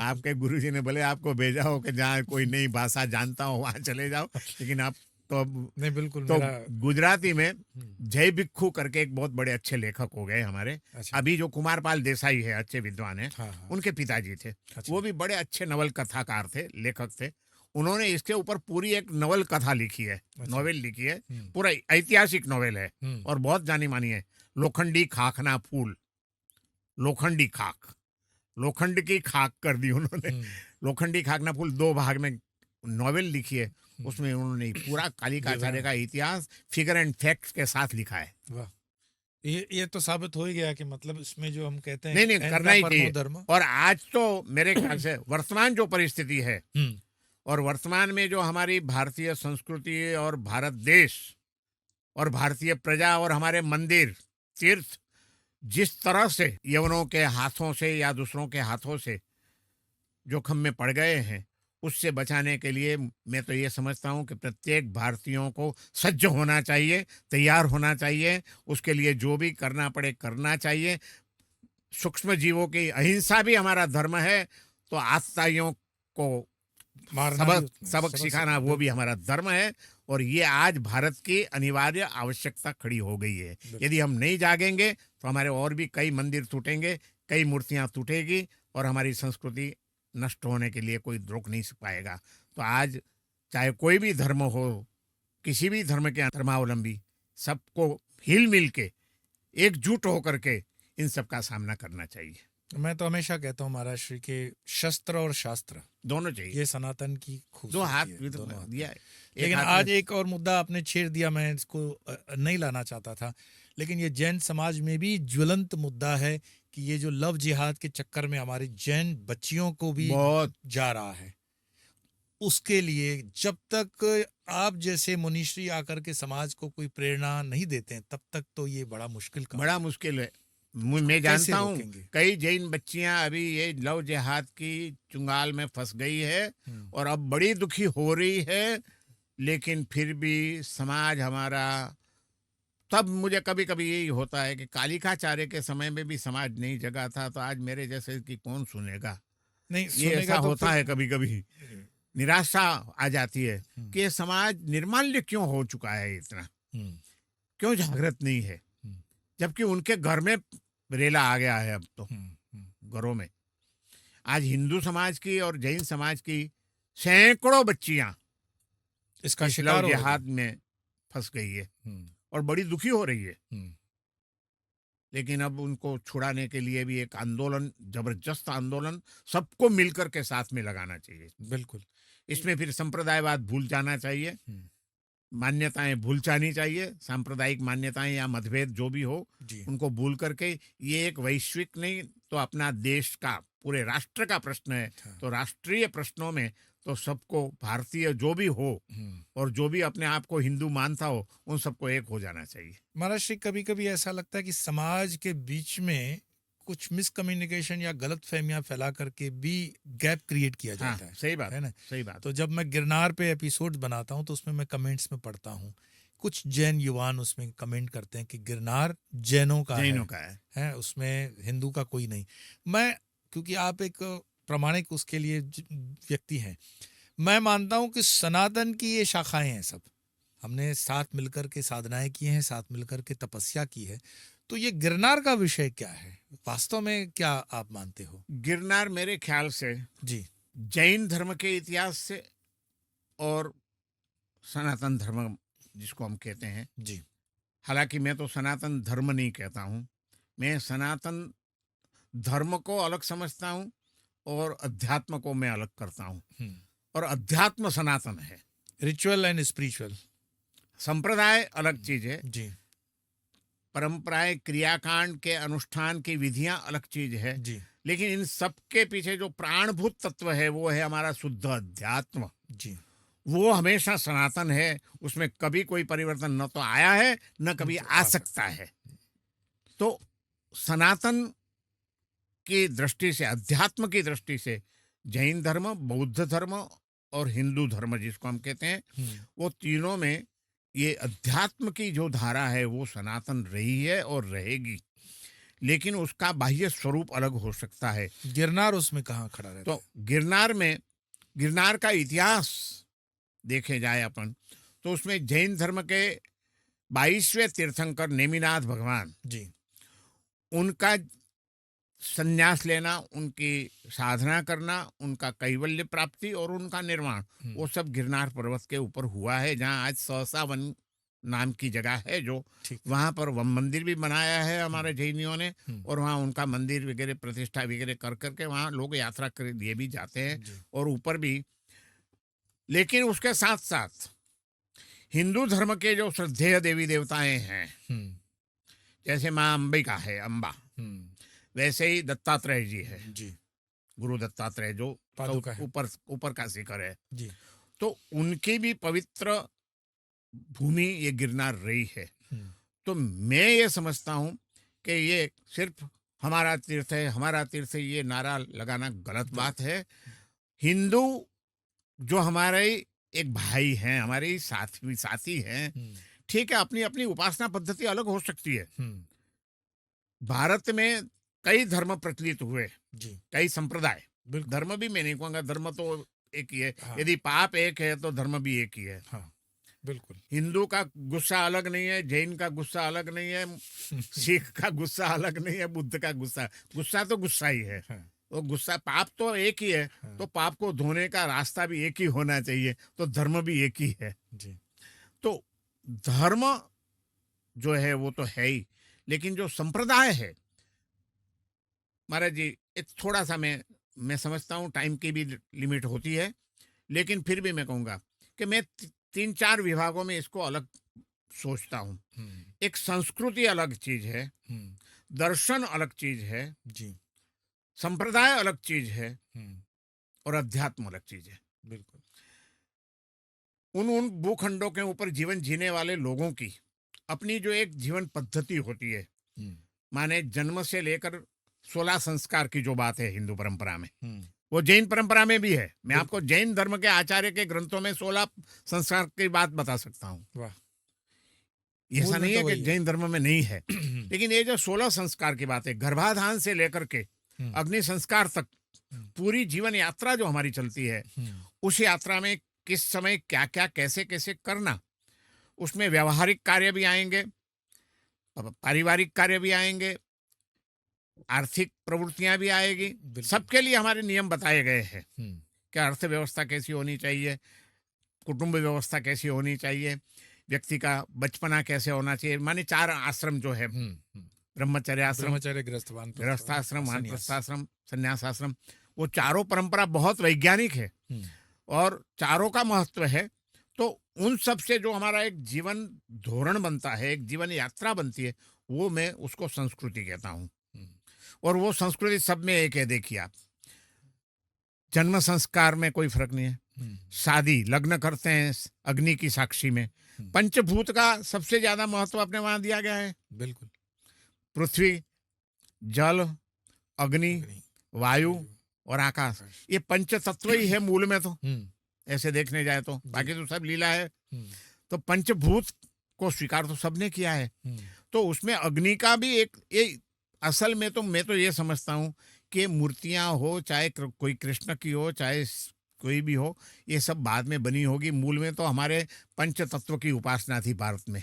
S1: आपके गुरुजी ने भले आपको भेजा हो कि जहाँ कोई नई भाषा जानता हो वहाँ चले जाओ, लेकिन आप तो
S2: नहीं, बिल्कुल।
S1: तो गुजराती में जय भिक्खू करके एक बहुत बड़े अच्छे लेखक हो गए हमारे।
S2: अच्छा।
S1: अभी जो कुमारपाल देसाई है, अच्छे विद्वान है,
S2: हाँ।
S1: उनके पिताजी थे।
S2: अच्छा।
S1: वो भी बड़े अच्छे नवल कथाकार थे, लेखक थे। उन्होंने इसके ऊपर पूरी एक नवल कथा लिखी है, नॉवेल लिखी है, पूरा ऐतिहासिक नॉवेल है और बहुत जानी मानी है। लोखंडी खाखना फूल, लोखंडी खाक, लोखंड की खाक कर दी उन्होंने। लोखंडी खाखना फूल 2 भाग में नॉवेल लिखी है। उसमें उन्होंने पूरा कालिकाचार्य का इतिहास फिगर एंड फैक्ट्स के साथ लिखा है।
S2: वाह, ये तो साबित हो ही गया कि मतलब इसमें जो हम कहते हैं
S1: नहीं करना ही चाहिए। और आज तो मेरे ख्याल से वर्तमान जो परिस्थिति है और वर्तमान में जो हमारी भारतीय संस्कृति और भारत देश और भारतीय प्रजा और हमारे मंदिर तीर्थ जिस तरह से यवनों के हाथों से या दूसरों के हाथों से जोखिम में पड़ गए हैं, उससे बचाने के लिए मैं तो ये समझता हूँ कि प्रत्येक भारतीयों को सज्ज होना चाहिए, तैयार होना चाहिए। उसके लिए जो भी करना पड़े करना चाहिए। सूक्ष्म जीवों की अहिंसा भी हमारा धर्म है, तो आतताइयों को
S2: मारना भी
S1: सबक
S2: उतना-
S1: सबक सिखाना वो भी
S2: बिल्कुल,
S1: हमारा धर्म है। और ये आज भारत की अनिवार्य आवश्यकता खड़ी हो गई है।
S2: बिल्कुल।
S1: यदि हम नहीं जागेंगे तो हमारे और भी कई मंदिर टूटेंगे, कई मूर्तियां टूटेगी और हमारी संस्कृति नष्ट होने के लिए कोई रोक नहीं पाएगा। तो आज चाहे कोई भी धर्म हो, किसी भी धर्म के धर्मावलंबी, सबको हिल मिल के एकजुट होकर के इन सब का सामना करना चाहिए।
S2: मैं तो हमेशा कहता हूँ महाराज श्री के शस्त्र और शास्त्र
S1: दोनों चाहिए।
S2: ये सनातन की
S1: दो
S2: खूबसूरती
S1: हाथ
S2: है,
S1: भी तो
S2: दोनों हाथ
S1: दिया
S2: में।
S1: है। एक
S2: लेकिन
S1: हाथ
S2: आज
S1: में-
S2: एक और मुद्दा आपने छेड़ दिया, मैं इसको नहीं लाना चाहता था, लेकिन ये जैन समाज में भी ज्वलंत मुद्दा है कि ये जो लव जिहाद के चक्कर में हमारी जैन बच्चियों को भी
S1: बहुत
S2: जा रहा है, उसके लिए जब तक आप जैसे मुनिश्री आकर के समाज को कोई प्रेरणा नहीं देते हैं, तब तक तो ये बड़ा मुश्किल काम
S1: बड़ा
S2: है।
S1: मुश्किल है।
S2: इसको
S1: मैं
S2: कैसे
S1: जानता हूँ
S2: रोकेंगे?
S1: कई जैन बच्चियां अभी ये लव जिहाद की चुंगाल में फंस गई है और अब बड़ी दुखी हो रही है। लेकिन फिर भी समाज हमारा, तब मुझे कभी कभी यही होता है कि कालिकाचार्य के समय में भी समाज नहीं जगा था, तो आज मेरे जैसे की कौन सुनेगा।
S2: नहीं
S1: ये
S2: सुनेगा
S1: ऐसा
S2: तो
S1: होता
S2: फिर-
S1: है कभी कभी, निराशा आ जाती है कि ये समाज निर्माल्य क्यों हो चुका है, इतना
S2: हम्म,
S1: क्यों जागृत नहीं है, जबकि उनके घर में रेला आ गया है। अब तो घरों में आज हिंदू समाज की और जैन समाज की सैकड़ों बच्चियां
S2: इसका
S1: इस
S2: शिकार
S1: लव
S2: हो
S1: जिहाद में फंस गई है और बड़ी दुखी हो रही है। लेकिन अब उनको छुड़ाने के लिए भी एक आंदोलन, जबरदस्त आंदोलन सबको मिलकर के साथ में लगाना चाहिए।
S2: बिल्कुल।
S1: इसमें फिर संप्रदायवाद भूल जाना चाहिए, मान्यताएं भूल जानी चाहिए, सांप्रदायिक मान्यताएं या मतभेद जो भी हो
S2: जी
S1: उनको भूल करके ये एक वैश्विक नहीं तो अपना देश का, पूरे राष्ट्र का प्रश्न है। तो राष्ट्रीय प्रश्नों में तो सबको, भारतीय जो भी हो और जो भी अपने आप को हिंदू मानता हो, उन सबको एक हो जाना चाहिए।
S2: महाराज श्री कभी कभी ऐसा लगता है कि समाज के बीच में कुछ मिसकम्युनिकेशन या गलत फहमियां फैला करके भी गैप क्रिएट किया
S1: हाँ,
S2: जाता है।
S1: सही बात
S2: है ना?
S1: सही बात।
S2: तो जब मैं गिरनार पे एपिसोड बनाता हूँ तो उसमें मैं कमेंट्स में पढ़ता हूँ, कुछ जैन युवान उसमें कमेंट करते हैं कि गिरनार जैनों का
S1: जैनों का
S2: है, उसमें हिंदू का कोई नहीं। मैं, क्योंकि आप एक प्रामाणिक उसके लिए व्यक्ति हैं, मैं मानता हूं कि सनातन की ये शाखाएं हैं, सब हमने साथ मिलकर के साधनाएं की हैं, साथ मिलकर के तपस्या की है। तो ये गिरनार का विषय क्या है वास्तव में, क्या आप मानते हो?
S1: गिरनार मेरे ख्याल से
S2: जी
S1: जैन धर्म के इतिहास से और सनातन धर्म जिसको हम कहते हैं,
S2: जी
S1: हालांकि मैं तो सनातन धर्म नहीं कहता हूँ, मैं सनातन धर्म को अलग समझता हूँ और अध्यात्म को मैं अलग करता हूँ। और अध्यात्म सनातन है,
S2: रिचुअल एंड स्पिरिचुअल।
S1: संप्रदाय अलग चीज है,
S2: जी
S1: परंपराएं, क्रियाकांड के अनुष्ठान की विधियां अलग चीज है।
S2: जी
S1: लेकिन इन सब के पीछे जो प्राणभूत तत्व है वो है हमारा शुद्ध अध्यात्म।
S2: जी
S1: वो हमेशा सनातन है, उसमें कभी कोई परिवर्तन न तो आया है न कभी आ सकता है। तो सनातन की दृष्टि से, अध्यात्म की दृष्टि से जैन धर्म, बौद्ध धर्म और हिंदू धर्म जिसको हम कहते हैं, वो तीनों में ये अध्यात्म की जो धारा है वो सनातन रही है और रहेगी। लेकिन उसका बाह्य स्वरूप अलग हो सकता है।
S2: गिरनार उसमें कहाँ खड़ा रहता
S1: तो गिरनार में, गिरनार का इतिहास देखे जाए अपन, तो उसमें जैन धर्म के 22वें तीर्थंकर नेमिनाथ भगवान,
S2: है? जी
S1: उनका संन्यास लेना, उनकी साधना करना, उनका कैवल्य प्राप्ति और उनका निर्माण, वो सब गिरनार पर्वत के ऊपर हुआ है, जहाँ आज सहसा वन नाम की जगह है, जो
S2: ठीक।
S1: वहाँ पर वन मंदिर भी बनाया है हमारे जैनियों ने, और वहाँ उनका मंदिर वगैरह प्रतिष्ठा वगैरह कर करके वहाँ लोग यात्रा के लिए भी जाते हैं और ऊपर भी। लेकिन उसके साथ साथ हिंदू धर्म के जो श्रद्धेय देवी देवताएं हैं, जैसे माँ अंबिका है, अम्बा, वैसे ही दत्तात्रेय जी है,
S2: जी
S1: गुरु दत्तात्रेय जो
S2: पादुका है।
S1: ऊपर ऊपर का शिखर है,
S2: जी
S1: तो उनकी भी पवित्र भूमि ये गिरनार रही है। तो मैं ये समझता हूँ कि ये सिर्फ हमारा तीर्थ है, हमारा तीर्थ है, ये नारा लगाना गलत बात है। हिंदू जो हमारे एक भाई हैं, हमारे साथी हैं, ठीक है, अपनी अपनी उपासना पद्धति अलग हो सकती है। भारत में कई धर्म प्रचलित हुए,
S2: जी
S1: कई संप्रदाय,
S2: बिल्कुल।
S1: धर्म भी मैं नहीं कहूँगा, धर्म तो एक ही है।
S2: हाँ।
S1: यदि पाप एक है तो धर्म भी एक ही है।
S2: हाँ, बिल्कुल।
S1: हिंदू का गुस्सा अलग नहीं है, जैन का गुस्सा अलग नहीं है, सिख का गुस्सा अलग नहीं है, बुद्ध का गुस्सा, गुस्सा तो गुस्सा ही है।
S2: हाँ,
S1: वो गुस्सा, पाप तो एक ही है,
S2: हाँ,
S1: तो पाप को धोने का रास्ता भी एक ही होना चाहिए, तो धर्म भी एक ही है।
S2: जी।
S1: तो धर्म जो है वो तो है ही, लेकिन जो संप्रदाय है महाराज जी, एक थोड़ा सा मैं समझता हूँ टाइम की भी लिमिट होती है, लेकिन फिर भी मैं कहूँगा कि मैं 3-4 विभागों में इसको अलग सोचता हूँ।
S2: हुँ,
S1: एक संस्कृति अलग चीज है,
S2: हुँ,
S1: दर्शन अलग चीज है,
S2: जी।
S1: संप्रदाय अलग चीज है,
S2: हुँ,
S1: और अध्यात्म अलग चीज है।
S2: बिल्कुल।
S1: उन उन भूखंडों के ऊपर जीवन जीने वाले लोगों की अपनी जो एक जीवन पद्धति होती है,
S2: हुँ,
S1: माने जन्म से लेकर 16 संस्कार की जो बात है हिंदू परंपरा में,
S2: हुँ,
S1: वो जैन परंपरा में भी है। मैं आपको
S2: बिल्कुल।
S1: जैन धर्म के आचार्य के ग्रंथों में 16 संस्कार की बात बता सकता हूँ।
S2: वाह!
S1: ऐसा
S2: मूल में
S1: नहीं
S2: तो
S1: है कि
S2: वही है।
S1: जैन धर्म में नहीं है,
S2: हुँ,
S1: लेकिन ये जो 16 संस्कार की बात है, गर्भाधान से लेकर के
S2: हुँ,
S1: अग्नि संस्कार तक
S2: हुँ,
S1: पूरी जीवन यात्रा जो हमारी चलती है,
S2: हुँ,
S1: उस यात्रा में किस समय क्या क्या कैसे कैसे करना, उसमें व्यवहारिक कार्य भी आएंगे, पारिवारिक कार्य भी आएंगे, आर्थिक प्रवृत्तियां भी आएगी।
S2: बिल्कुल।
S1: सबके लिए हमारे नियम बताए गए हैं
S2: हुँ,
S1: कि अर्थव्यवस्था कैसी होनी चाहिए, कुटुंब व्यवस्था कैसी होनी चाहिए, व्यक्ति का बचपना कैसे होना चाहिए। माने 4 आश्रम जो है,
S2: हुँ, हुँ।
S1: ब्रह्मचर्य आश्रम,
S2: ब्रह्मचर्य, गृहस्थ, वानप्रस्थ
S1: गृहस्थाश्रम,
S2: और सन्यास।
S1: वानप्रस्थाश्रम, संन्यासाश्रम, वो चारों परंपरा बहुत वैज्ञानिक है
S2: हुँ,
S1: और चारों का महत्व है। तो उन सब से जो हमारा एक जीवन धोरण बनता है, एक जीवन यात्रा बनती है, वो मैं उसको संस्कृति कहता हूँ।
S2: हुँ,
S1: और वो संस्कृति सब में एक है। देखिए आप, जन्म संस्कार में कोई फर्क नहीं है,
S2: हुँ,
S1: शादी लग्न करते हैं अग्नि की साक्षी में,
S2: हुँ,
S1: पंचभूत का सबसे ज्यादा महत्व अपने वहां दिया गया है।
S2: बिल्कुल।
S1: पृथ्वी, जल, अग्नि,
S2: अग्नि,
S1: वायु
S2: वायु,
S1: और आकाश,
S2: आकाश।
S1: ये पंच तत्व ही है मूल में। तो
S2: हुँ,
S1: ऐसे देखने जाए तो
S2: जी।
S1: बाकी तो सब लीला है।
S2: हुँ,
S1: तो पंचभूत को स्वीकार तो सबने किया है।
S2: हुँ,
S1: तो उसमें अग्नि का भी एक ये, असल में तो मैं तो ये समझता हूँ कि मूर्तियां हो, चाहे कोई कृष्ण की हो, चाहे कोई भी हो, ये सब बाद में बनी होगी। मूल में तो हमारे पंच तत्व की उपासना थी भारत में।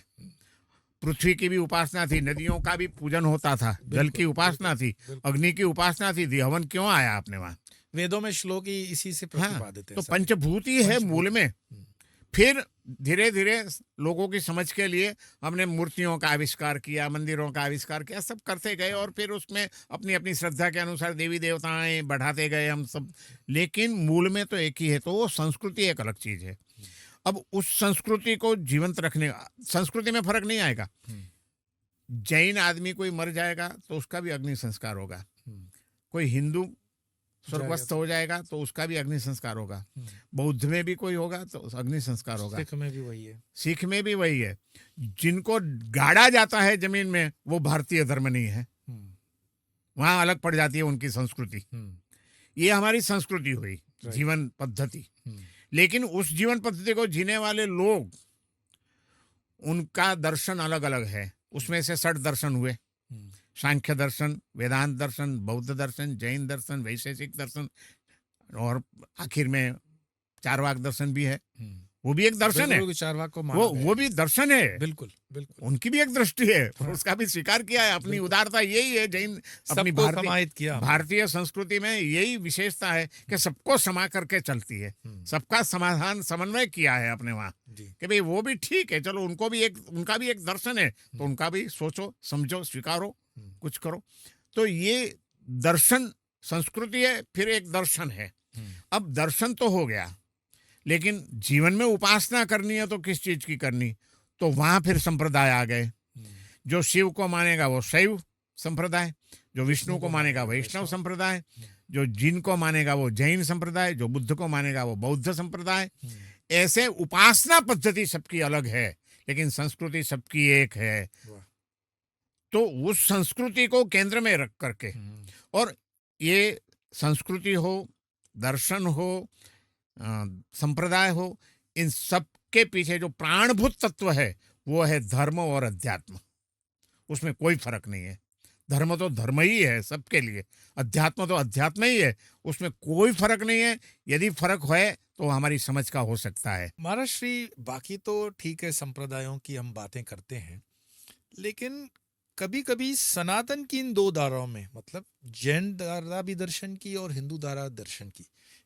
S1: पृथ्वी की भी उपासना थी, नदियों का भी पूजन होता था, जल की
S2: बिल्कुल,
S1: उपासना थी,
S2: बिल्कुल।
S1: अग्नि की उपासना थी। हवन क्यों आया आपने वहां?
S2: वेदों में श्लोक ही इसी से
S1: हाँ,
S2: प्रतिपादित है
S1: तो
S2: सारे।
S1: पंचभूत ही है
S2: पंचभूत
S1: मूल
S2: है।
S1: में।
S2: हुँ,
S1: फिर धीरे धीरे लोगों की समझ के लिए हमने मूर्तियों का आविष्कार किया, मंदिरों का आविष्कार किया, सब करते गए और फिर उसमें अपनी अपनी श्रद्धा के अनुसार देवी देवताएं बढ़ाते गए हम सब। लेकिन मूल में तो एक ही है। तो वो संस्कृति एक अलग चीज है। अब उस संस्कृति को जीवंत रखने का, संस्कृति में फर्क नहीं आएगा।
S2: हुँ,
S1: जैन आदमी कोई मर जाएगा तो उसका भी अग्नि संस्कार होगा,
S2: हुँ,
S1: कोई हिंदू
S2: जाएगा
S1: स्वर्गस्थ
S2: तो
S1: हो जाएगा तो उसका भी अग्नि संस्कार होगा,
S2: हुँ,
S1: बौद्ध में भी कोई होगा तो अग्नि संस्कार होगा,
S2: सिख में भी वही है।
S1: सिख में भी वही है। जिनको गाड़ा जाता है जमीन में वो भारतीय धर्म नहीं है,
S2: हुँ,
S1: वहां अलग पड़ जाती है उनकी संस्कृति।
S2: हुँ,
S1: ये हमारी संस्कृति हुई,
S2: राइट।
S1: जीवन पद्धति।
S2: हुँ,
S1: लेकिन उस जीवन पद्धति को जीने वाले लोग, उनका दर्शन अलग अलग है। उसमें से 6 दर्शन हुए,
S2: हुँ,
S1: सांख्य दर्शन, वेदांत दर्शन, बौद्ध दर्शन, जैन दर्शन, वैशेषिक दर्शन, और आखिर में चारवाक दर्शन भी है।
S2: हुँ।
S1: वो भी एक दर्शन है।
S2: बिल्कुल, चारवाक को माना
S1: वो
S2: गया
S1: वो
S2: है।
S1: भी दर्शन है।
S2: बिल्कुल, बिल्कुल।
S1: उनकी भी एक दृष्टि है,
S2: हाँ,
S1: उसका भी स्वीकार किया है। अपनी
S2: बिल्कुल।
S1: उदारता यही है जैन, अपनी
S2: सबको समाहित किया हमने।
S1: भारतीय संस्कृति में यही विशेषता है कि सबको समा करके चलती है,
S2: हुँ,
S1: सबका समाधान समन्वय किया है अपने वहाँ।
S2: जी।
S1: कि भाई वो भी ठीक है, चलो उनको भी एक, उनका भी एक दर्शन है, तो उनका भी सोचो, समझो, स्वीकारो,
S2: हुँ,
S1: कुछ करो। तो ये दर्शन संस्कृति है, फिर एक दर्शन है।
S2: हुँ,
S1: अब दर्शन तो हो गया, लेकिन जीवन में उपासना करनी है तो किस चीज की करनी? तो वहां फिर संप्रदाय आ गए।
S2: हुँ,
S1: जो शिव को मानेगा वो शैव संप्रदाय, जो विष्णु को मानेगा वैष्णव संप्रदाय, जो जिन को मानेगा वो जैन संप्रदाय, जो बुद्ध को मानेगा वो बौद्ध संप्रदाय।
S2: हुँ,
S1: ऐसे उपासना पद्धति सबकी अलग है, लेकिन संस्कृति सबकी एक है।
S2: वाह!
S1: तो उस संस्कृति को केंद्र में रख करके,
S2: हुँ,
S1: और ये संस्कृति हो, दर्शन हो, संप्रदाय हो, इन सब के पीछे जो प्राणभूत तत्व है वो है धर्म और अध्यात्म। उसमें कोई फर्क नहीं है। धर्म तो धर्म ही है सबके लिए, अध्यात्म तो अध्यात्म ही है, उसमें कोई फर्क नहीं है। यदि फर्क है तो हमारी समझ का हो सकता है।
S2: महाराज श्री, बाकी तो ठीक है, संप्रदायों की हम बातें करते हैं, लेकिन कभी कभी सनातन की इन दो धाराओं में, मतलब जैन धारा भी दर्शन की और हिंदू धारा दर्शन की,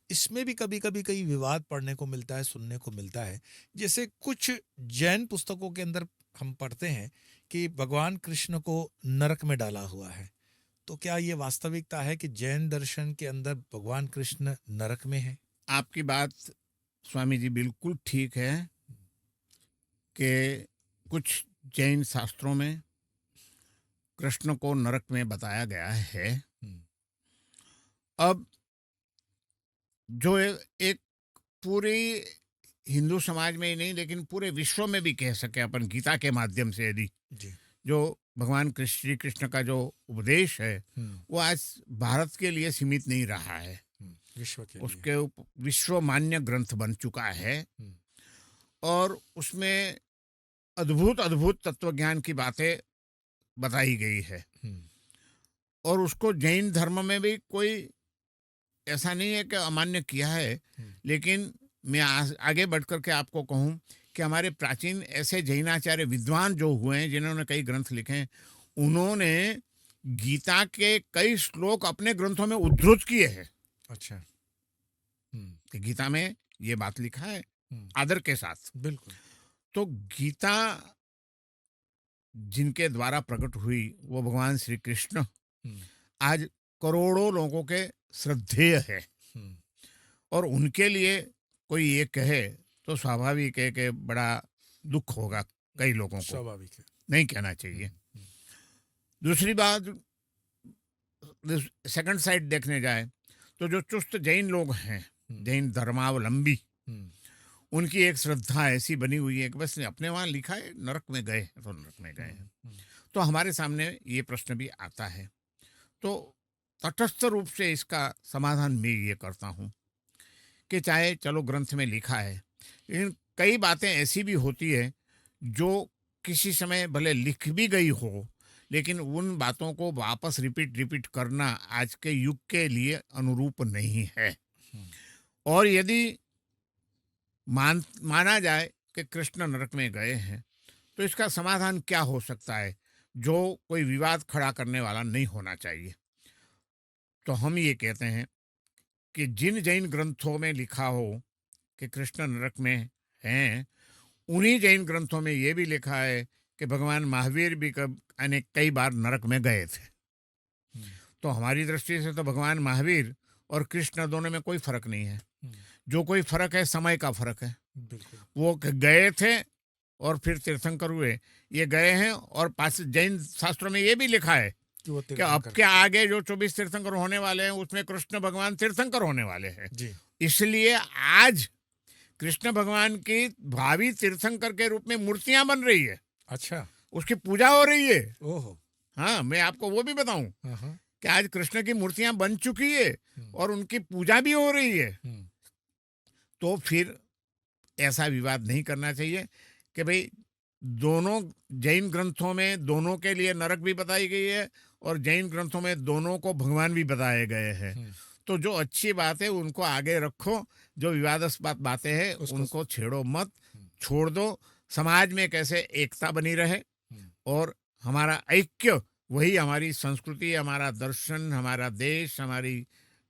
S2: इसमें भी कभी कभी कई विवाद पढ़ने को मिलता है, सुनने को मिलता है। जैसे कुछ जैन पुस्तकों के अंदर हम पढ़ते हैं कि भगवान कृष्ण को नरक में डाला हुआ है। तो क्या ये वास्तविकता है कि जैन दर्शन के अंदर भगवान कृष्ण नरक में है?
S1: आपकी बात स्वामी जी बिल्कुल ठीक है कि कुछ जैन शास्त्रों में कृष्ण को नरक में बताया गया है।
S2: हम्म,
S1: अब जो एक पूरी हिंदू समाज में ही नहीं लेकिन पूरे विश्व में भी कह सके अपन, गीता के माध्यम से यदि
S2: जी।
S1: जो भगवान श्री कृष्ण का जो उपदेश है वो आज भारत के लिए सीमित नहीं रहा है,
S2: विश्व के लिए।
S1: उसके विश्व मान्य ग्रंथ बन चुका है और उसमें अद्भुत अद्भुत तत्वज्ञान की बातें बताई गई है। और उसको जैन धर्म में भी कोई ऐसा नहीं है कि अमान्य किया है, लेकिन मैं आगे बढ़ कर के आपको कहूँ कि हमारे प्राचीन ऐसे जैनाचार्य विद्वान जो हुए हैं जिन्होंने कई ग्रंथ लिखे हैं, उन्होंने गीता के कई श्लोक अपने ग्रंथों में उद्धृत किए हैं।
S2: अच्छा।
S1: कि गीता में ये बात लिखा है आदर के साथ।
S2: बिल्कुल।
S1: तो गीता जिनके द्वारा प्रकट हुई वो भगवान श्री कृष्ण आज करोड़ों लोगों के श्रद्धेय है और उनके लिए कोई ये कहे तो स्वाभाविक है कि बड़ा दुख होगा कई लोगों को,
S2: स्वाभाविक है,
S1: नहीं कहना चाहिए। दूसरी बात, सेकंड साइड देखने जाए तो जो चुस्त जैन लोग हैं, जैन धर्मावलंबी, उनकी एक श्रद्धा ऐसी बनी हुई है कि बस अपने वहाँ लिखा है नरक में गए तो नरक में गए हैं। तो हमारे सामने ये प्रश्न भी आता है, तो तटस्थ रूप से इसका समाधान मैं ये करता हूँ कि चाहे चलो ग्रंथ में लिखा है, लेकिन कई बातें ऐसी भी होती है जो किसी समय भले लिख भी गई हो, लेकिन उन बातों को वापस रिपीट करना आज के युग के लिए अनुरूप नहीं है। और यदि माना जाए कि कृष्ण नरक में गए हैं तो इसका समाधान क्या हो सकता है जो कोई विवाद खड़ा करने वाला नहीं होना चाहिए। तो हम ये कहते हैं कि जिन जैन ग्रंथों में लिखा हो कि कृष्ण नरक में हैं, उन्हीं जैन ग्रंथों में ये भी लिखा है कि भगवान महावीर भी कई बार नरक में गए थे। तो हमारी दृष्टि से तो भगवान महावीर और कृष्ण दोनों में कोई फर्क नहीं है। जो कोई फर्क है समय का फर्क है। वो गए थे और फिर तीर्थंकर हुए, ये गए हैं। और पास जैन शास्त्रों में ये भी लिखा है कि अब के आगे जो 24 तीर्थंकर होने वाले हैं उसमें कृष्ण भगवान तीर्थंकर होने वाले हैं। इसलिए आज कृष्ण भगवान की भावी तीर्थंकर के रूप में मूर्तियां बन रही है।
S2: अच्छा,
S1: उसकी पूजा हो रही है।
S2: ओहो।
S1: हाँ, मैं आपको वो भी बताऊं कि आज कृष्ण की मूर्तियां बन चुकी है और उनकी पूजा भी हो रही है। तो फिर ऐसा विवाद नहीं करना चाहिए कि भाई दोनों जैन ग्रंथों में दोनों के लिए नरक भी बताई गई है और जैन ग्रंथों में दोनों को भगवान भी बताए गए हैं। तो जो अच्छी बात है उनको आगे रखो, जो विवादास्पद बातें हैं उनको छेड़ो मत, छोड़ दो। समाज में कैसे एकता बनी रहे और हमारा ऐक्य, वही हमारी संस्कृति, हमारा दर्शन, हमारा देश, हमारी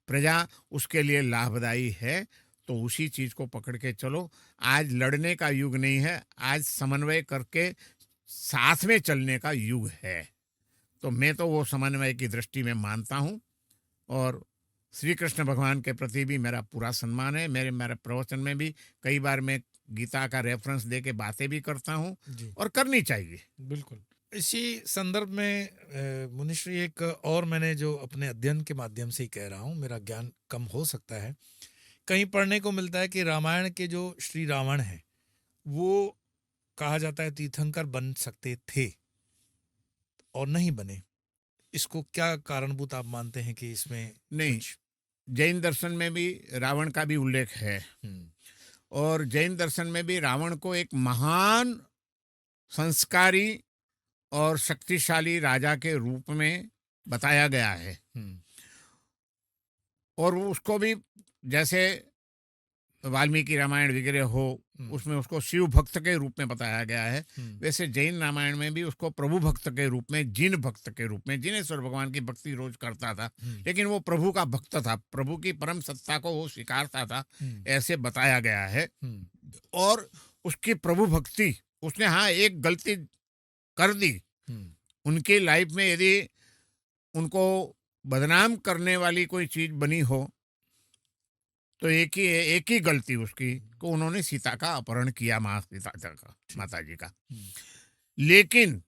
S1: प्रजा, उसके लिए लाभदायी है। तो उसी चीज को पकड़ के चलो। आज लड़ने का युग नहीं है, आज समन्वय करके साथ में चलने का युग है। तो मैं तो वो समन्वय की दृष्टि में मानता हूँ और श्री कृष्ण भगवान के प्रति भी मेरा पूरा सम्मान है। मेरे प्रवचन में भी कई बार मैं गीता का रेफरेंस दे के बातें भी करता हूँ और करनी चाहिए।
S2: बिल्कुल। इसी संदर्भ में मुनिश्री, एक और मैंने जो अपने अध्ययन के माध्यम से ही कह रहा हूँ, मेरा ज्ञान कम हो सकता है, कहीं पढ़ने को मिलता है कि रामायण के जो श्री रावण हैं वो कहा जाता है तीर्थंकर बन सकते थे और नहीं बने। इसको क्या कारणभूत आप मानते हैं कि इसमें?
S1: नहीं, जैन दर्शन में भी रावण का भी उल्लेख है और जैन दर्शन में भी रावण को एक महान संस्कारी और शक्तिशाली राजा के रूप में बताया गया है। और वो उसको भी जैसे वाल्मीकि रामायण वगैरह हो, उसमें उसको शिव भक्त के रूप में बताया गया है, वैसे जैन रामायण में भी उसको प्रभु भक्त के रूप में, जिन भक्त के रूप में, जिनेश्वर भगवान की भक्ति रोज करता था, लेकिन वो प्रभु का भक्त था, प्रभु की परम सत्ता को वो स्वीकारता था, ऐसे बताया गया है। और उसकी प्रभु भक्ति, उसने हाँ एक गलती कर दी उनकी लाइफ में, यदि उनको बदनाम करने वाली कोई चीज बनी हो तो एक ही गलती उसकी को उन्होंने सीता का अपहरण किया, माता जी का। लेकिन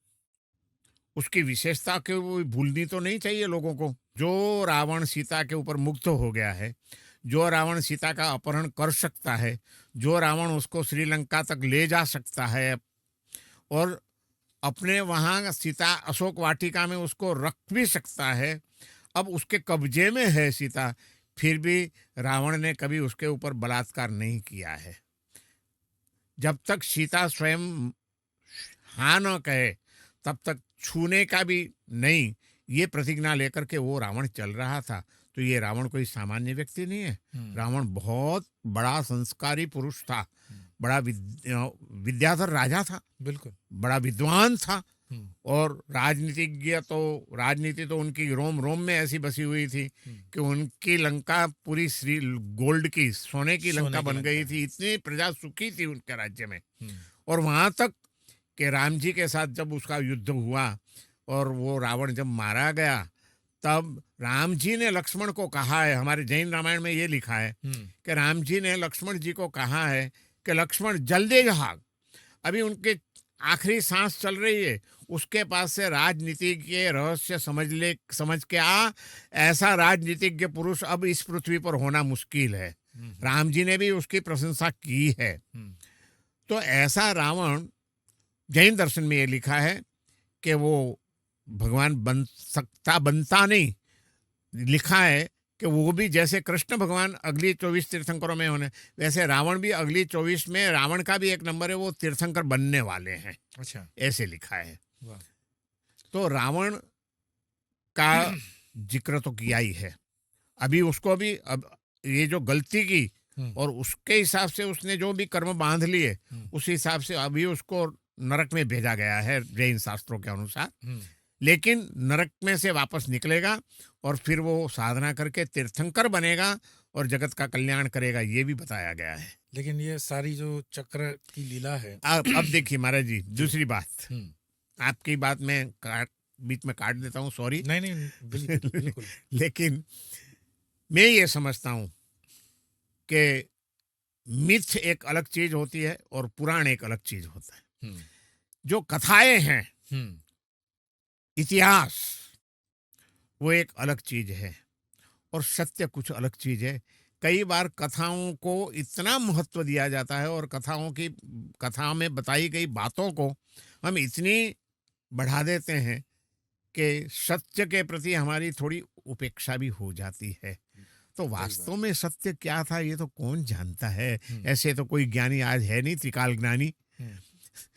S1: उसकी विशेषता के वो भूलनी तो नहीं चाहिए लोगों को। जो रावण सीता के ऊपर मुक्त हो गया है, जो रावण सीता का अपहरण कर सकता है, जो रावण उसको श्रीलंका तक ले जा सकता है और अपने वहाँ सीता अशोक वाटिका में उसको रख भी सकता है, अब उसके कब्जे में है सीता, फिर भी रावण ने कभी उसके ऊपर बलात्कार नहीं किया है। जब तक सीता स्वयं हाँ न कहे तब तक छूने का भी नहीं, ये प्रतिज्ञा लेकर के वो रावण चल रहा था। तो ये रावण कोई सामान्य व्यक्ति नहीं है, रावण बहुत बड़ा संस्कारी पुरुष था, बड़ा विद्याधर राजा था,
S2: बिल्कुल
S1: बड़ा विद्वान था। और राजनीति तो उनकी रोम रोम में ऐसी बसी हुई थी कि उनकी लंका पूरी श्री गोल्ड की, सोने की लंका बन गई थी, इतनी प्रजा सुखी थी उनके राज्य में। और वहां तक कि राम जी के साथ जब उसका युद्ध हुआ और वो रावण जब मारा गया, तब राम जी ने लक्ष्मण को कहा है, हमारे जैन रामायण में ये लिखा है कि राम जी ने लक्ष्मण जी को कहा है कि लक्ष्मण जल्दी भाग, अभी उनके आखिरी सांस चल रही है, उसके पास से राजनीति के रहस्य समझ के आ, ऐसा राजनीतिज्ञ पुरुष अब इस पृथ्वी पर होना मुश्किल है। राम जी ने भी उसकी प्रशंसा की है। तो ऐसा रावण, जैन दर्शन में ये लिखा है कि वो भगवान बनता नहीं, लिखा है कि वो भी जैसे कृष्ण भगवान अगली 24 तीर्थंकरों में होने, वैसे रावण भी अगली 24 में, रावण का भी एक नंबर है, वो तीर्थंकर बनने वाले हैं।
S2: अच्छा,
S1: ऐसे लिखा है। तो रावण का जिक्र तो किया ही है, अभी उसको भी, अब ये जो गलती की और उसके हिसाब से उसने जो भी कर्म बांध लिए, उस हिसाब से अभी उसको नरक में भेजा गया है जैन शास्त्रों के अनुसार। लेकिन नरक में से वापस निकलेगा और फिर वो साधना करके तीर्थंकर बनेगा और जगत का कल्याण करेगा, ये भी बताया गया है।
S2: लेकिन ये सारी जो चक्र की लीला है,
S1: अब देखिए महाराज जी, दूसरी बात, आपकी बात में बीच में काट देता हूँ, सॉरी।
S2: नहीं बिल्कुल।
S1: लेकिन मैं ये समझता हूँ कि मिथ एक अलग चीज होती है और पुराण एक अलग चीज होता है। जो कथाएं हैं, इतिहास, वो एक अलग चीज है और सत्य कुछ अलग चीज है। कई बार कथाओं को इतना महत्व दिया जाता है और कथा में बताई गई बातों को हम इतनी बढ़ा देते हैं कि सत्य के प्रति हमारी थोड़ी उपेक्षा भी हो जाती है। तो वास्तव में सत्य क्या था ये तो कौन जानता है। ऐसे तो कोई ज्ञानी आज है नहीं, त्रिकाल ज्ञानी।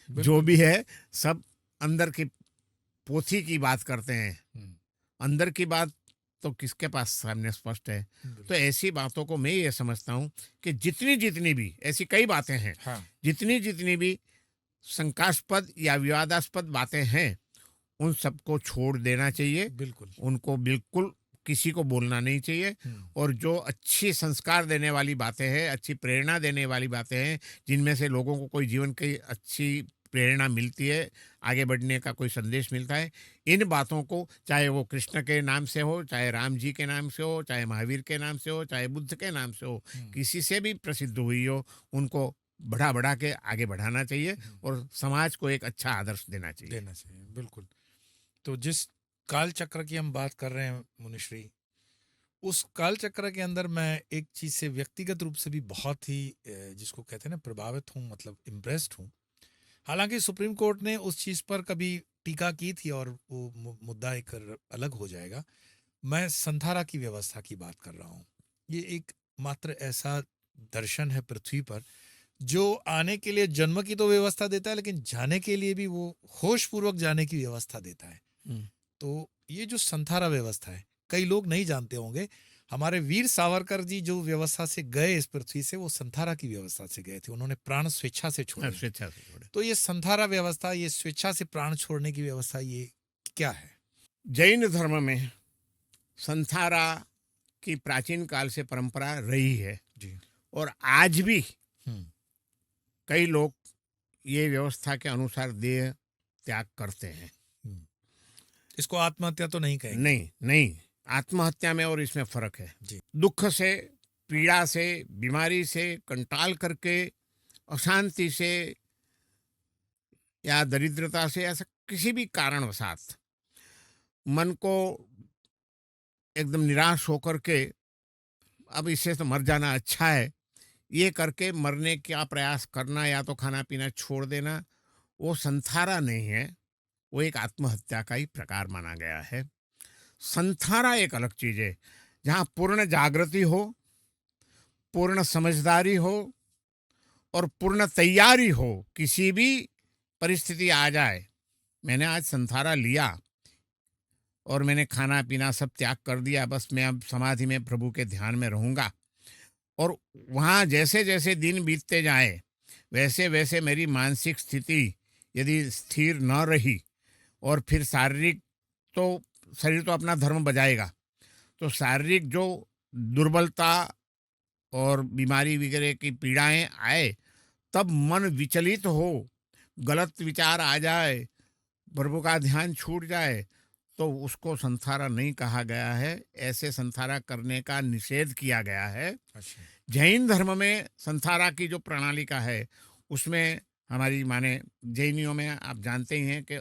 S1: जो भी है सब अंदर की पोथी की बात करते हैं, अंदर की बात तो किसके पास सामने स्पष्ट है। तो ऐसी बातों को मैं ये समझता हूँ कि जितनी भी ऐसी कई बातें हैं, जितनी भी शंकास्पद या विवादास्पद बातें हैं, उन सबको छोड़ देना चाहिए।
S2: बिल्कुल,
S1: उनको बिल्कुल किसी को बोलना नहीं चाहिए। और जो अच्छी संस्कार देने वाली बातें हैं, अच्छी प्रेरणा देने वाली बातें हैं, जिनमें से लोगों को कोई जीवन की अच्छी प्रेरणा मिलती है, आगे बढ़ने का कोई संदेश मिलता है, इन बातों को, चाहे वो कृष्ण के नाम से हो, चाहे राम जी के नाम से हो, चाहे महावीर के नाम से हो, चाहे बुद्ध के नाम से हो, किसी से भी प्रसिद्ध हुई हो, उनको बढ़ा के आगे बढ़ाना चाहिए और समाज को एक अच्छा आदर्श देना चाहिए।
S2: बिल्कुल। तो जिस काल चक्र की हम बात कर रहे हैं मुनिश्री, उस काल चक्र के अंदर मैं एक चीज से व्यक्तिगत रूप से भी बहुत ही जिसको कहते हैं ना प्रभावित हूँ, मतलब इम्प्रेस्ड हूँ। हालांकि सुप्रीम कोर्ट ने उस चीज पर कभी टीका की थी और वो मुद्दा एक अलग हो जाएगा। मैं संधारा की व्यवस्था की बात कर रहा हूँ। ये एक मात्र ऐसा दर्शन है पृथ्वी पर जो आने के लिए जन्म की तो व्यवस्था देता है, लेकिन जाने के लिए भी वो होश पूर्वक जाने की व्यवस्था देता है। तो ये जो संथारा व्यवस्था है, कई लोग नहीं जानते होंगे, हमारे वीर सावरकर जी जो व्यवस्था से गए इस पृथ्वी से, वो संथारा की व्यवस्था से गए थे। उन्होंने प्राण स्वेच्छा से छोड़े।
S1: स्वेच्छा से छोड़े।
S2: तो ये संथारा व्यवस्था, ये स्वेच्छा से प्राण छोड़ने की व्यवस्था, ये क्या है?
S1: जैन धर्म में संथारा की प्राचीन काल से परंपरा रही है
S2: जी।
S1: और आज भी
S2: हम्म।
S1: कई लोग ये व्यवस्था के अनुसार देह त्याग करते हैं।
S2: इसको आत्महत्या तो नहीं कहेंगे?
S1: नहीं नहीं, आत्महत्या में और इसमें फर्क है।
S2: जी।
S1: दुख से, पीड़ा से, बीमारी से, कंटाल करके, अशांति से या दरिद्रता से, ऐसा किसी भी कारणवशात मन को एकदम निराश होकर के अब इससे तो मर जाना अच्छा है, ये करके मरने का प्रयास करना या तो खाना पीना छोड़ देना, वो संथारा नहीं है, वो एक आत्महत्या का ही प्रकार माना गया है। संथारा एक अलग चीज है, जहाँ पूर्ण जागृति हो, पूर्ण समझदारी हो और पूर्ण तैयारी हो, किसी भी परिस्थिति आ जाए। मैंने आज संथारा लिया और मैंने खाना पीना सब त्याग कर दिया, बस मैं अब समाधि में प्रभु के ध्यान में रहूंगा। और वहाँ जैसे जैसे दिन बीतते जाए वैसे वैसे मेरी मानसिक स्थिति यदि स्थिर न रही और फिर शारीरिक, तो शरीर तो अपना धर्म बजाएगा, तो शारीरिक जो दुर्बलता और बीमारी वगैरह की पीड़ाएं आए, तब मन विचलित हो, गलत विचार आ जाए, प्रभु का ध्यान छूट जाए, तो उसको संथारा नहीं कहा गया है। ऐसे संथारा करने का निषेध किया गया है।
S2: अच्छा।
S1: जैन धर्म में संथारा की जो प्रणाली का है, उसमें हमारी माने जैनियों में आप जानते ही हैं कि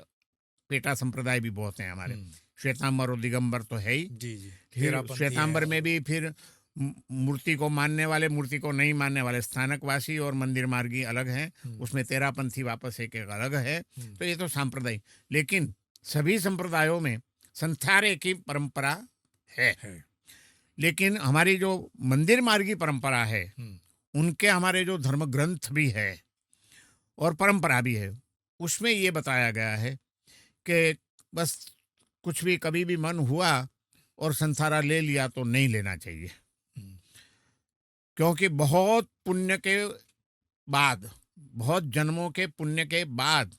S1: पेटा संप्रदाय भी बहुत हैं हमारे। श्वेतांबर और दिगंबर तो है ही।
S2: जी जी।
S1: फिर श्वेतांबर में भी फिर मूर्ति को मानने वाले, मूर्ति को नहीं मानने वाले, स्थानकवासी और मंदिर मार्गी अलग हैं। उसमें तेरापंथी वापस एक अलग है। तो ये तो सांप्रदायिक, लेकिन सभी संप्रदायों में संथारे की परंपरा है। लेकिन हमारी जो मंदिर मार्गी परंपरा है, उनके हमारे जो धर्म ग्रंथ भी है और परंपरा भी है, उसमें ये बताया गया है कि बस कुछ भी कभी भी मन हुआ और संथारा ले लिया तो नहीं लेना चाहिए, क्योंकि बहुत पुण्य के बाद, बहुत जन्मों के पुण्य के बाद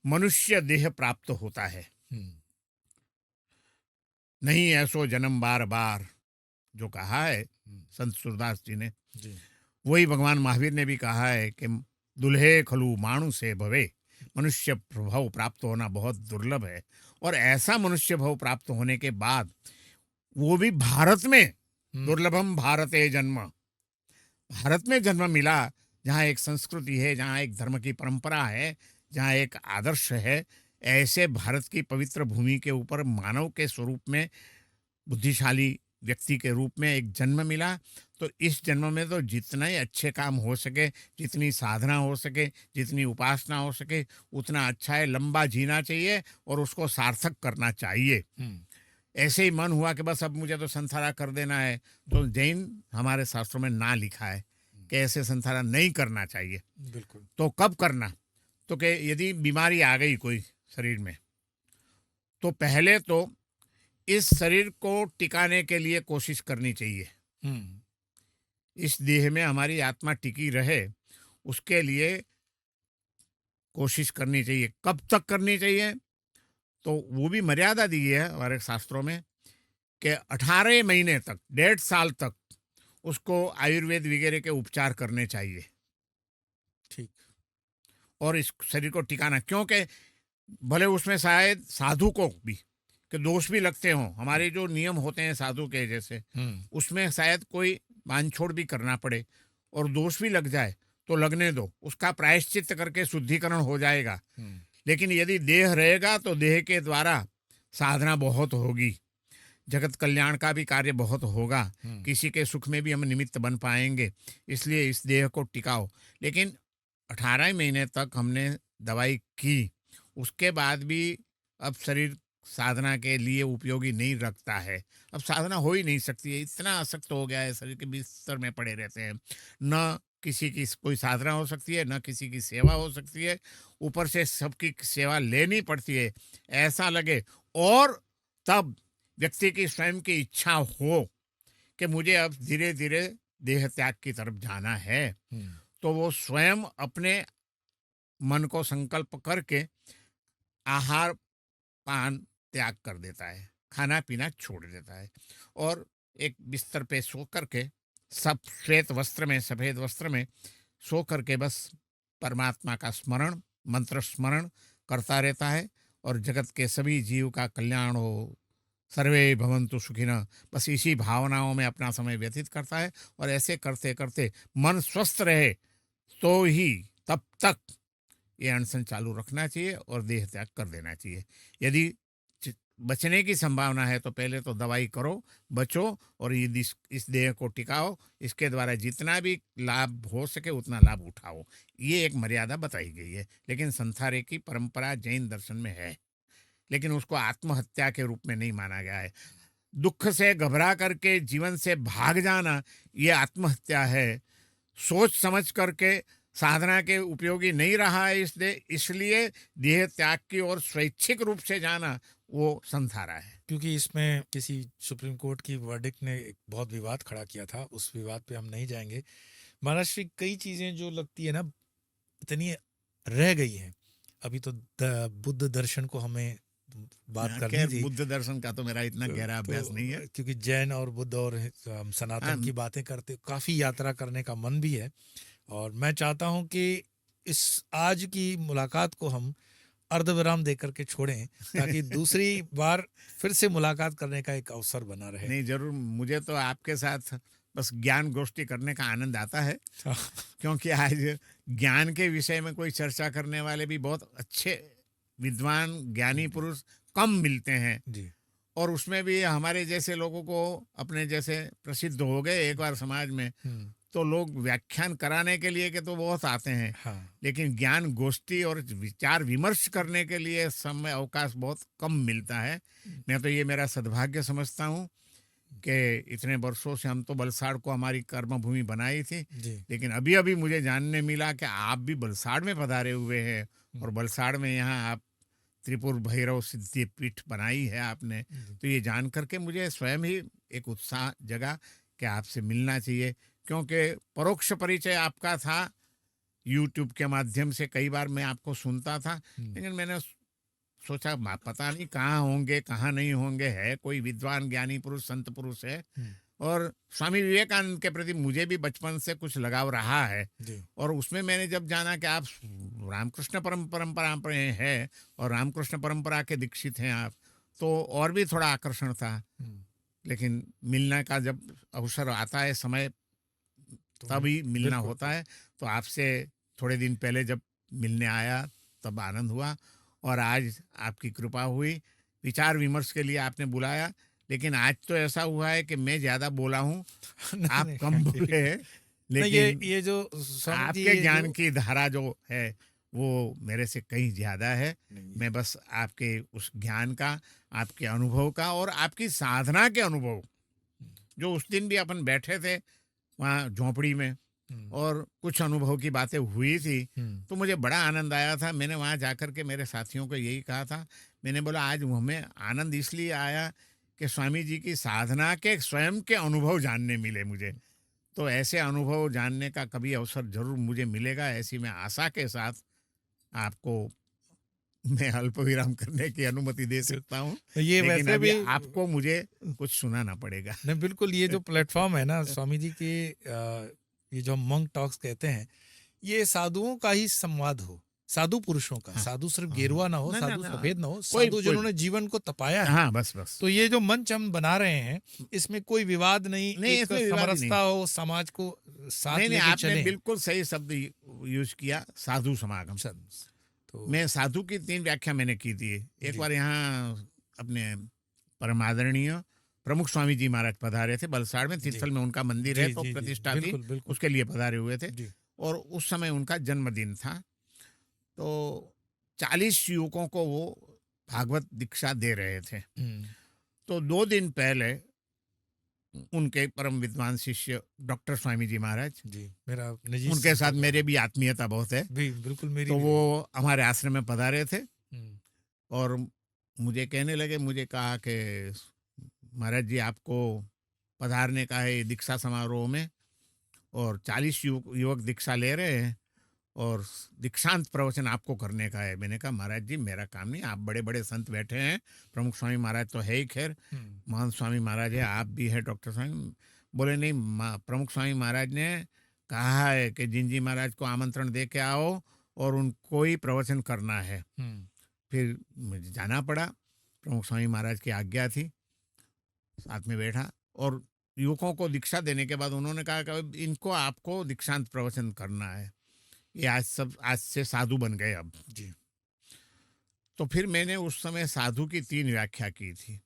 S1: मनुष्य देह प्राप्त होता है। नहीं ऐसो जन्म बार बार, जो कहा है संत सूरदास जी ने, वही भगवान महावीर ने भी कहा है कि दुल्हे खलु माणु से भवे, मनुष्य भव प्राप्त होना बहुत दुर्लभ है। और ऐसा मनुष्य भव प्राप्त होने के बाद, वो भी भारत में, दुर्लभम भारते जन्म, भारत में जन्म मिला, जहाँ एक संस्कृति है, जहाँ एक धर्म की परंपरा है, जहाँ एक आदर्श है। ऐसे भारत की पवित्र भूमि के ऊपर मानव के स्वरूप में, बुद्धिशाली व्यक्ति के रूप में एक जन्म मिला। तो इस जन्म में तो जितना ही अच्छे काम हो सके, जितनी साधना हो सके, जितनी उपासना हो सके, उतना अच्छा है। लंबा जीना चाहिए और उसको सार्थक करना चाहिए। ऐसे ही मन हुआ कि बस अब मुझे तो संथारा कर देना है, तो जैन हमारे शास्त्रों में ना लिखा है कि ऐसे संथारा नहीं करना चाहिए।
S2: बिल्कुल।
S1: तो कब करना? तो कि यदि बीमारी आ गई कोई शरीर में, तो पहले तो इस शरीर को टिकाने के लिए कोशिश करनी चाहिए। इस देह में हमारी आत्मा टिकी रहे, उसके लिए कोशिश करनी चाहिए। कब तक करनी चाहिए? तो वो भी मर्यादा दी है हमारे शास्त्रों में कि 18 महीने तक, 1.5 साल तक उसको आयुर्वेद वगैरह के उपचार करने चाहिए।
S2: ठीक।
S1: और इस शरीर को टिकाना, क्योंकि भले उसमें शायद साधु को भी कि दोष भी लगते हों, हमारे जो नियम होते हैं साधु के जैसे, उसमें शायद कोई बांछोड़ भी करना पड़े और दोष भी लग जाए, तो लगने दो, उसका प्रायश्चित करके शुद्धिकरण हो जाएगा। लेकिन यदि देह रहेगा तो देह के द्वारा साधना बहुत होगी, जगत कल्याण का भी कार्य बहुत होगा, किसी के सुख में भी हम निमित्त बन पाएंगे। इसलिए इस देह को टिकाओ। लेकिन 18 महीने तक हमने दवाई की, उसके बाद भी अब शरीर साधना के लिए उपयोगी नहीं रखता है। अब साधना हो ही नहीं सकती है, इतना आसक्त हो गया है, शरीर के बिस्तर में पड़े रहते हैं। न किसी की कोई साधना हो सकती है, न किसी की सेवा हो सकती है, ऊपर से सबकी सेवा लेनी पड़ती है। ऐसा लगे और तब व्यक्ति की स्वयं की इच्छा हो कि मुझे अब धीरे धीरे देह त्याग की तरफ जाना है, तो वो स्वयं अपने मन को संकल्प करके आहार पान त्याग कर देता है, खाना पीना छोड़ देता है और एक बिस्तर पे सो करके, सब श्वेत वस्त्र में, सफ़ेद वस्त्र में सो करके बस परमात्मा का स्मरण, मंत्र स्मरण करता रहता है और जगत के सभी जीव का कल्याण हो, सर्वे भवन्तु सुखिनः, बस इसी भावनाओं में अपना समय व्यतीत करता है। और ऐसे करते करते मन स्वस्थ रहे तो ही तब तक ये अनशन चालू रखना चाहिए और देह त्याग कर देना चाहिए। यदि बचने की संभावना है तो पहले तो दवाई करो, बचो और यदि इस देह को टिकाओ, इसके द्वारा जितना भी लाभ हो सके उतना लाभ उठाओ। ये एक मर्यादा बताई गई है, लेकिन संसारे की परंपरा जैन दर्शन में है, लेकिन उसको आत्महत्या के रूप में नहीं माना गया है। दुख से घबरा करके जीवन से भाग जाना ये आत्महत्या है। सोच समझ करके साधना के उपयोगी नहीं रहा है इसलिए देह त्याग की ओर स्वैच्छिक रूप से जाना वो संसारा है।
S2: क्योंकि इसमें किसी सुप्रीम कोर्ट की वर्डिक्ट ने एक बहुत विवाद खड़ा किया था, उस विवाद पे हम नहीं जाएंगे। महाराज श्री, कई चीजें जो लगती है ना इतनी रह गई हैं। अभी तो बुद्ध दर्शन को हमें बात करनी थी।
S1: बुद्ध दर्शन का तो मेरा इतना गहरा अभ्यास नहीं है,
S2: क्योंकि जैन और बुद्ध और हम सनातन की बातें करते, काफी यात्रा करने का मन भी है। और मैं चाहता हूं कि इस आज की मुलाकात को हम अर्धविराम देकर के छोड़ें, ताकि दूसरी बार फिर से मुलाकात करने का एक अवसर बना रहे।
S1: नहीं, जरूर। मुझे तो आपके साथ बस ज्ञान गोष्ठी करने का आनंद आता है, क्योंकि आज ज्ञान के विषय में कोई चर्चा करने वाले भी बहुत अच्छे विद्वान ज्ञानी पुरुष कम मिलते हैं
S2: जी।
S1: और उसमें भी हमारे जैसे लोगों को, अपने जैसे प्रसिद्ध हो गए एक बार समाज में, तो लोग व्याख्यान कराने के लिए के तो बहुत आते हैं।
S2: हाँ।
S1: लेकिन ज्ञान गोष्ठी और विचार विमर्श करने के लिए समय अवकाश बहुत कम मिलता है। मैं तो ये मेरा सद्भाग्य समझता हूँ कि इतने वर्षों से हम तो बलसाड़ को हमारी कर्मभूमि बनाई थी, लेकिन अभी अभी मुझे जानने मिला कि आप भी बलसाड़ में पधारे हुए हैं और बलसाड़ में यहाँ आप त्रिपुर भैरव सिद्धि पीठ बनाई है आपने। तो ये जान करके मुझे स्वयं ही एक उत्साह जगा कि आपसे मिलना चाहिए, क्योंकि परोक्ष परिचय आपका था यूट्यूब के माध्यम से। कई बार मैं आपको सुनता था, लेकिन मैंने सोचा पता नहीं कहाँ होंगे कहाँ नहीं होंगे, है कोई विद्वान ज्ञानी पुरुष संत पुरुष है। और स्वामी विवेकानंद के प्रति मुझे भी बचपन से कुछ लगाव रहा है, और उसमें मैंने जब जाना कि आप रामकृष्ण परंपरा में है और रामकृष्ण परंपरा के दीक्षित हैं आप, तो और भी थोड़ा आकर्षण था। लेकिन मिलने का जब अवसर आता है, समय तभी मिलना होता है। तो आपसे थोड़े दिन पहले जब मिलने आया तब आनंद हुआ, और आज आपकी कृपा हुई, विचार विमर्श के लिए आपने बुलाया। लेकिन आज तो ऐसा हुआ है कि मैं ज्यादा बोला हूँ, आप कम बोले हैं, लेकिन
S2: ये जो
S1: आपके ज्ञान की धारा जो है वो मेरे से कहीं ज्यादा है। मैं बस आपके उस ज्ञान का, आपके अनुभव का और आपकी साधना के अनुभव, जो उस दिन भी अपन बैठे थे वहाँ झोंपड़ी में और कुछ अनुभव की बातें हुई थी, तो मुझे बड़ा आनंद आया था। मैंने वहाँ जाकर के मेरे साथियों को यही कहा था, मैंने बोला आज हमें आनंद इसलिए आया कि स्वामी जी की साधना के स्वयं के अनुभव जानने मिले मुझे। तो ऐसे अनुभव जानने का कभी अवसर जरूर मुझे मिलेगा, ऐसी मैं आशा के साथ आपको मैं अल्प विराम करने की अनुमति दे सकता हूँ।
S2: ये
S1: लेकिन
S2: वैसे
S1: अभी
S2: भी
S1: आपको मुझे कुछ सुनाना पड़ेगा।
S2: नहीं, बिल्कुल। ये जो प्लेटफॉर्म है ना स्वामी जी के, ये जो मंक टॉक्स कहते हैं, ये साधुओं का ही संवाद हो, साधु पुरुषों का। साधु सिर्फ गेरुआ ना हो, साधु सफेद ना हो, साधु जिन्होंने जीवन को तपाया है।
S1: हाँ, बस।
S2: तो ये जो मंच हम बना रहे हैं, इसमें कोई विवाद नहीं, एक समरसता हो, समाज को साथ लेके
S1: आपने
S2: चलें।
S1: बिल्कुल सही शब्द यूज किया, साधु समागम। तो मैं साधु की 3 व्याख्या मैंने की थी। एक बार यहाँ अपने परमादरणीय प्रमुख स्वामी जी महाराज पधारे थे बलसाड़ में, तिरथल में उनका मंदिर है, तो प्रतिष्ठा थी, उसके लिए पधारे हुए थे। और उस समय उनका जन्मदिन था, तो 40 युवकों को वो भागवत दीक्षा दे रहे थे। तो 2 दिन पहले उनके परम विद्वान शिष्य डॉक्टर स्वामी जी महाराज जी, मेरा निजी, उनके साथ मेरे भी आत्मीयता बहुत है,
S2: बिल्कुल मेरी
S1: तो वो हमारे आश्रम में पधारे थे और मुझे कहने लगे, मुझे कहा कि महाराज जी आपको पधारने का है दीक्षा समारोह में, और 40 युवक दीक्षा ले रहे हैं, और दीक्षांत प्रवचन आपको करने का है। मैंने कहा महाराज जी मेरा काम नहीं, आप बड़े बड़े संत बैठे हैं, प्रमुख स्वामी महाराज तो है ही, खैर महंत स्वामी महाराज है, आप भी है डॉक्टर स्वामी। बोले नहीं, प्रमुख स्वामी महाराज ने कहा है कि जिंजी महाराज को आमंत्रण दे के आओ और उनको ही प्रवचन करना है। फिर मुझे जाना पड़ा, प्रमुख स्वामी महाराज की आज्ञा थी, साथ में बैठा, और युवकों को दीक्षा देने के बाद उन्होंने कहा कि इनको आपको दीक्षांत प्रवचन करना है, ये आज से साधु बन गए अब
S2: जी।
S1: तो फिर मैंने उस समय साधु की 3 व्याख्या की थी।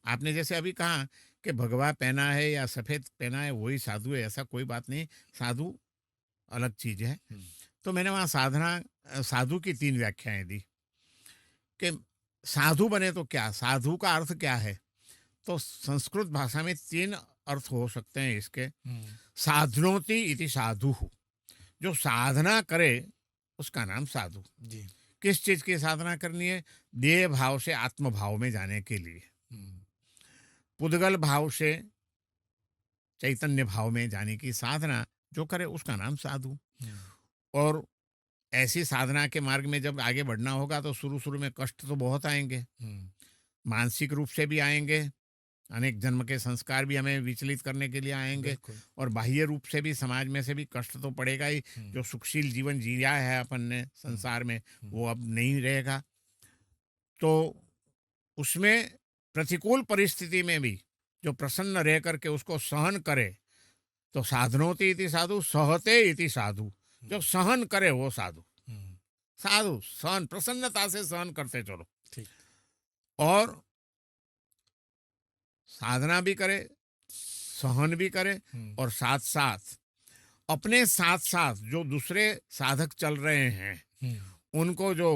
S1: आपने जैसे अभी कहा कि भगवा पहना है या सफ़ेद पहना है वही साधु है, ऐसा कोई बात नहीं, साधु अलग चीज़ है। तो मैंने वहाँ साधु की 3 व्याख्याएं दी कि साधु बने तो क्या, साधु का अर्थ क्या है। तो संस्कृत भाषा में 3 अर्थ हो सकते हैं इसके। साधनोति इति साधु, जो साधना करे उसका नाम साधु।
S2: जी।
S1: किस चीज की साधना करनी है? देह भाव से आत्म भाव में जाने के लिए, पुद्गल भाव से चैतन्य भाव में जाने की साधना जो करे उसका नाम साधु। और ऐसी साधना के मार्ग में जब आगे बढ़ना होगा तो शुरू शुरू में कष्ट तो बहुत आएंगे, मानसिक रूप से भी आएंगे, अनेक जन्म के संस्कार भी हमें विचलित करने के लिए आएंगे, और बाह्य रूप से भी समाज में से भी कष्ट तो पड़ेगा ही। जो सुखशील जीवन जिया है अपन ने संसार में वो अब नहीं रहेगा। तो उसमें प्रतिकूल परिस्थिति में भी जो प्रसन्न रह करके उसको सहन करे, तो साधनोति इति साधु, सहते इति साधु, जो सहन करे वो साधु। साधु सहन, प्रसन्नता से सहन करते चलो,
S2: ठीक।
S1: और साधना भी करे, सहन भी करे, और साथ साथ अपने साथ साथ जो दूसरे साधक चल रहे हैं उनको जो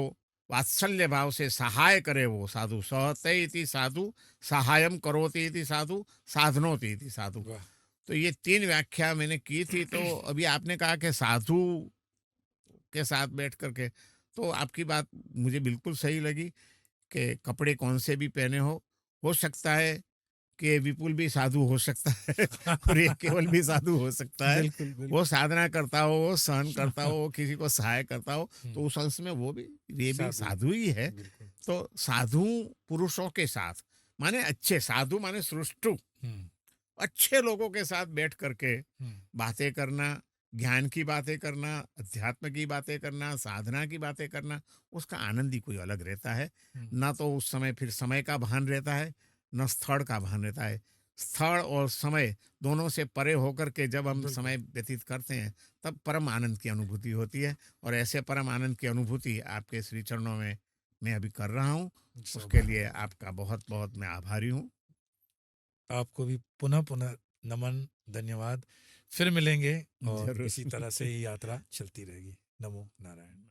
S1: वात्सल्य भाव से सहाय करे वो साधु। सहते इति साधु, सहायम करोति इति साधु, साधनोति इति साधु। तो ये 3 व्याख्या मैंने की थी। तो अभी आपने कहा कि साधु के साथ बैठ करके, तो आपकी बात मुझे बिल्कुल सही लगी कि कपड़े कौन से भी पहने हो सकता है कि विपुल भी साधु हो सकता है और ये केवल भी साधु हो सकता है।
S2: बिल्कुल, बिल्कुल।
S1: वो साधना करता हो, वो सहन करता हो, वो किसी को सहाय करता हो, तो उस अंश में वो भी ये भी साधु ही है। तो साधु पुरुषों के साथ माने अच्छे साधु, माने सृष्टु, अच्छे लोगों के साथ बैठ करके बातें करना, ज्ञान की बातें करना, अध्यात्म की बातें करना, साधना की बातें करना, उसका आनंद ही कोई अलग रहता है। ना तो उस समय फिर समय का भान रहता है, न स्थल का भान रहता है। स्थल और समय दोनों से परे होकर के जब हम समय व्यतीत करते हैं तब परम आनंद की अनुभूति होती है। और ऐसे परम आनंद की अनुभूति आपके श्री चरणों में मैं अभी कर रहा हूँ, उसके लिए आपका बहुत बहुत मैं आभारी हूँ।
S2: आपको भी पुनः पुनः नमन, धन्यवाद। फिर मिलेंगे और
S1: जरूर।
S2: इसी तरह से ही यात्रा चलती रहेगी। नमो नारायण।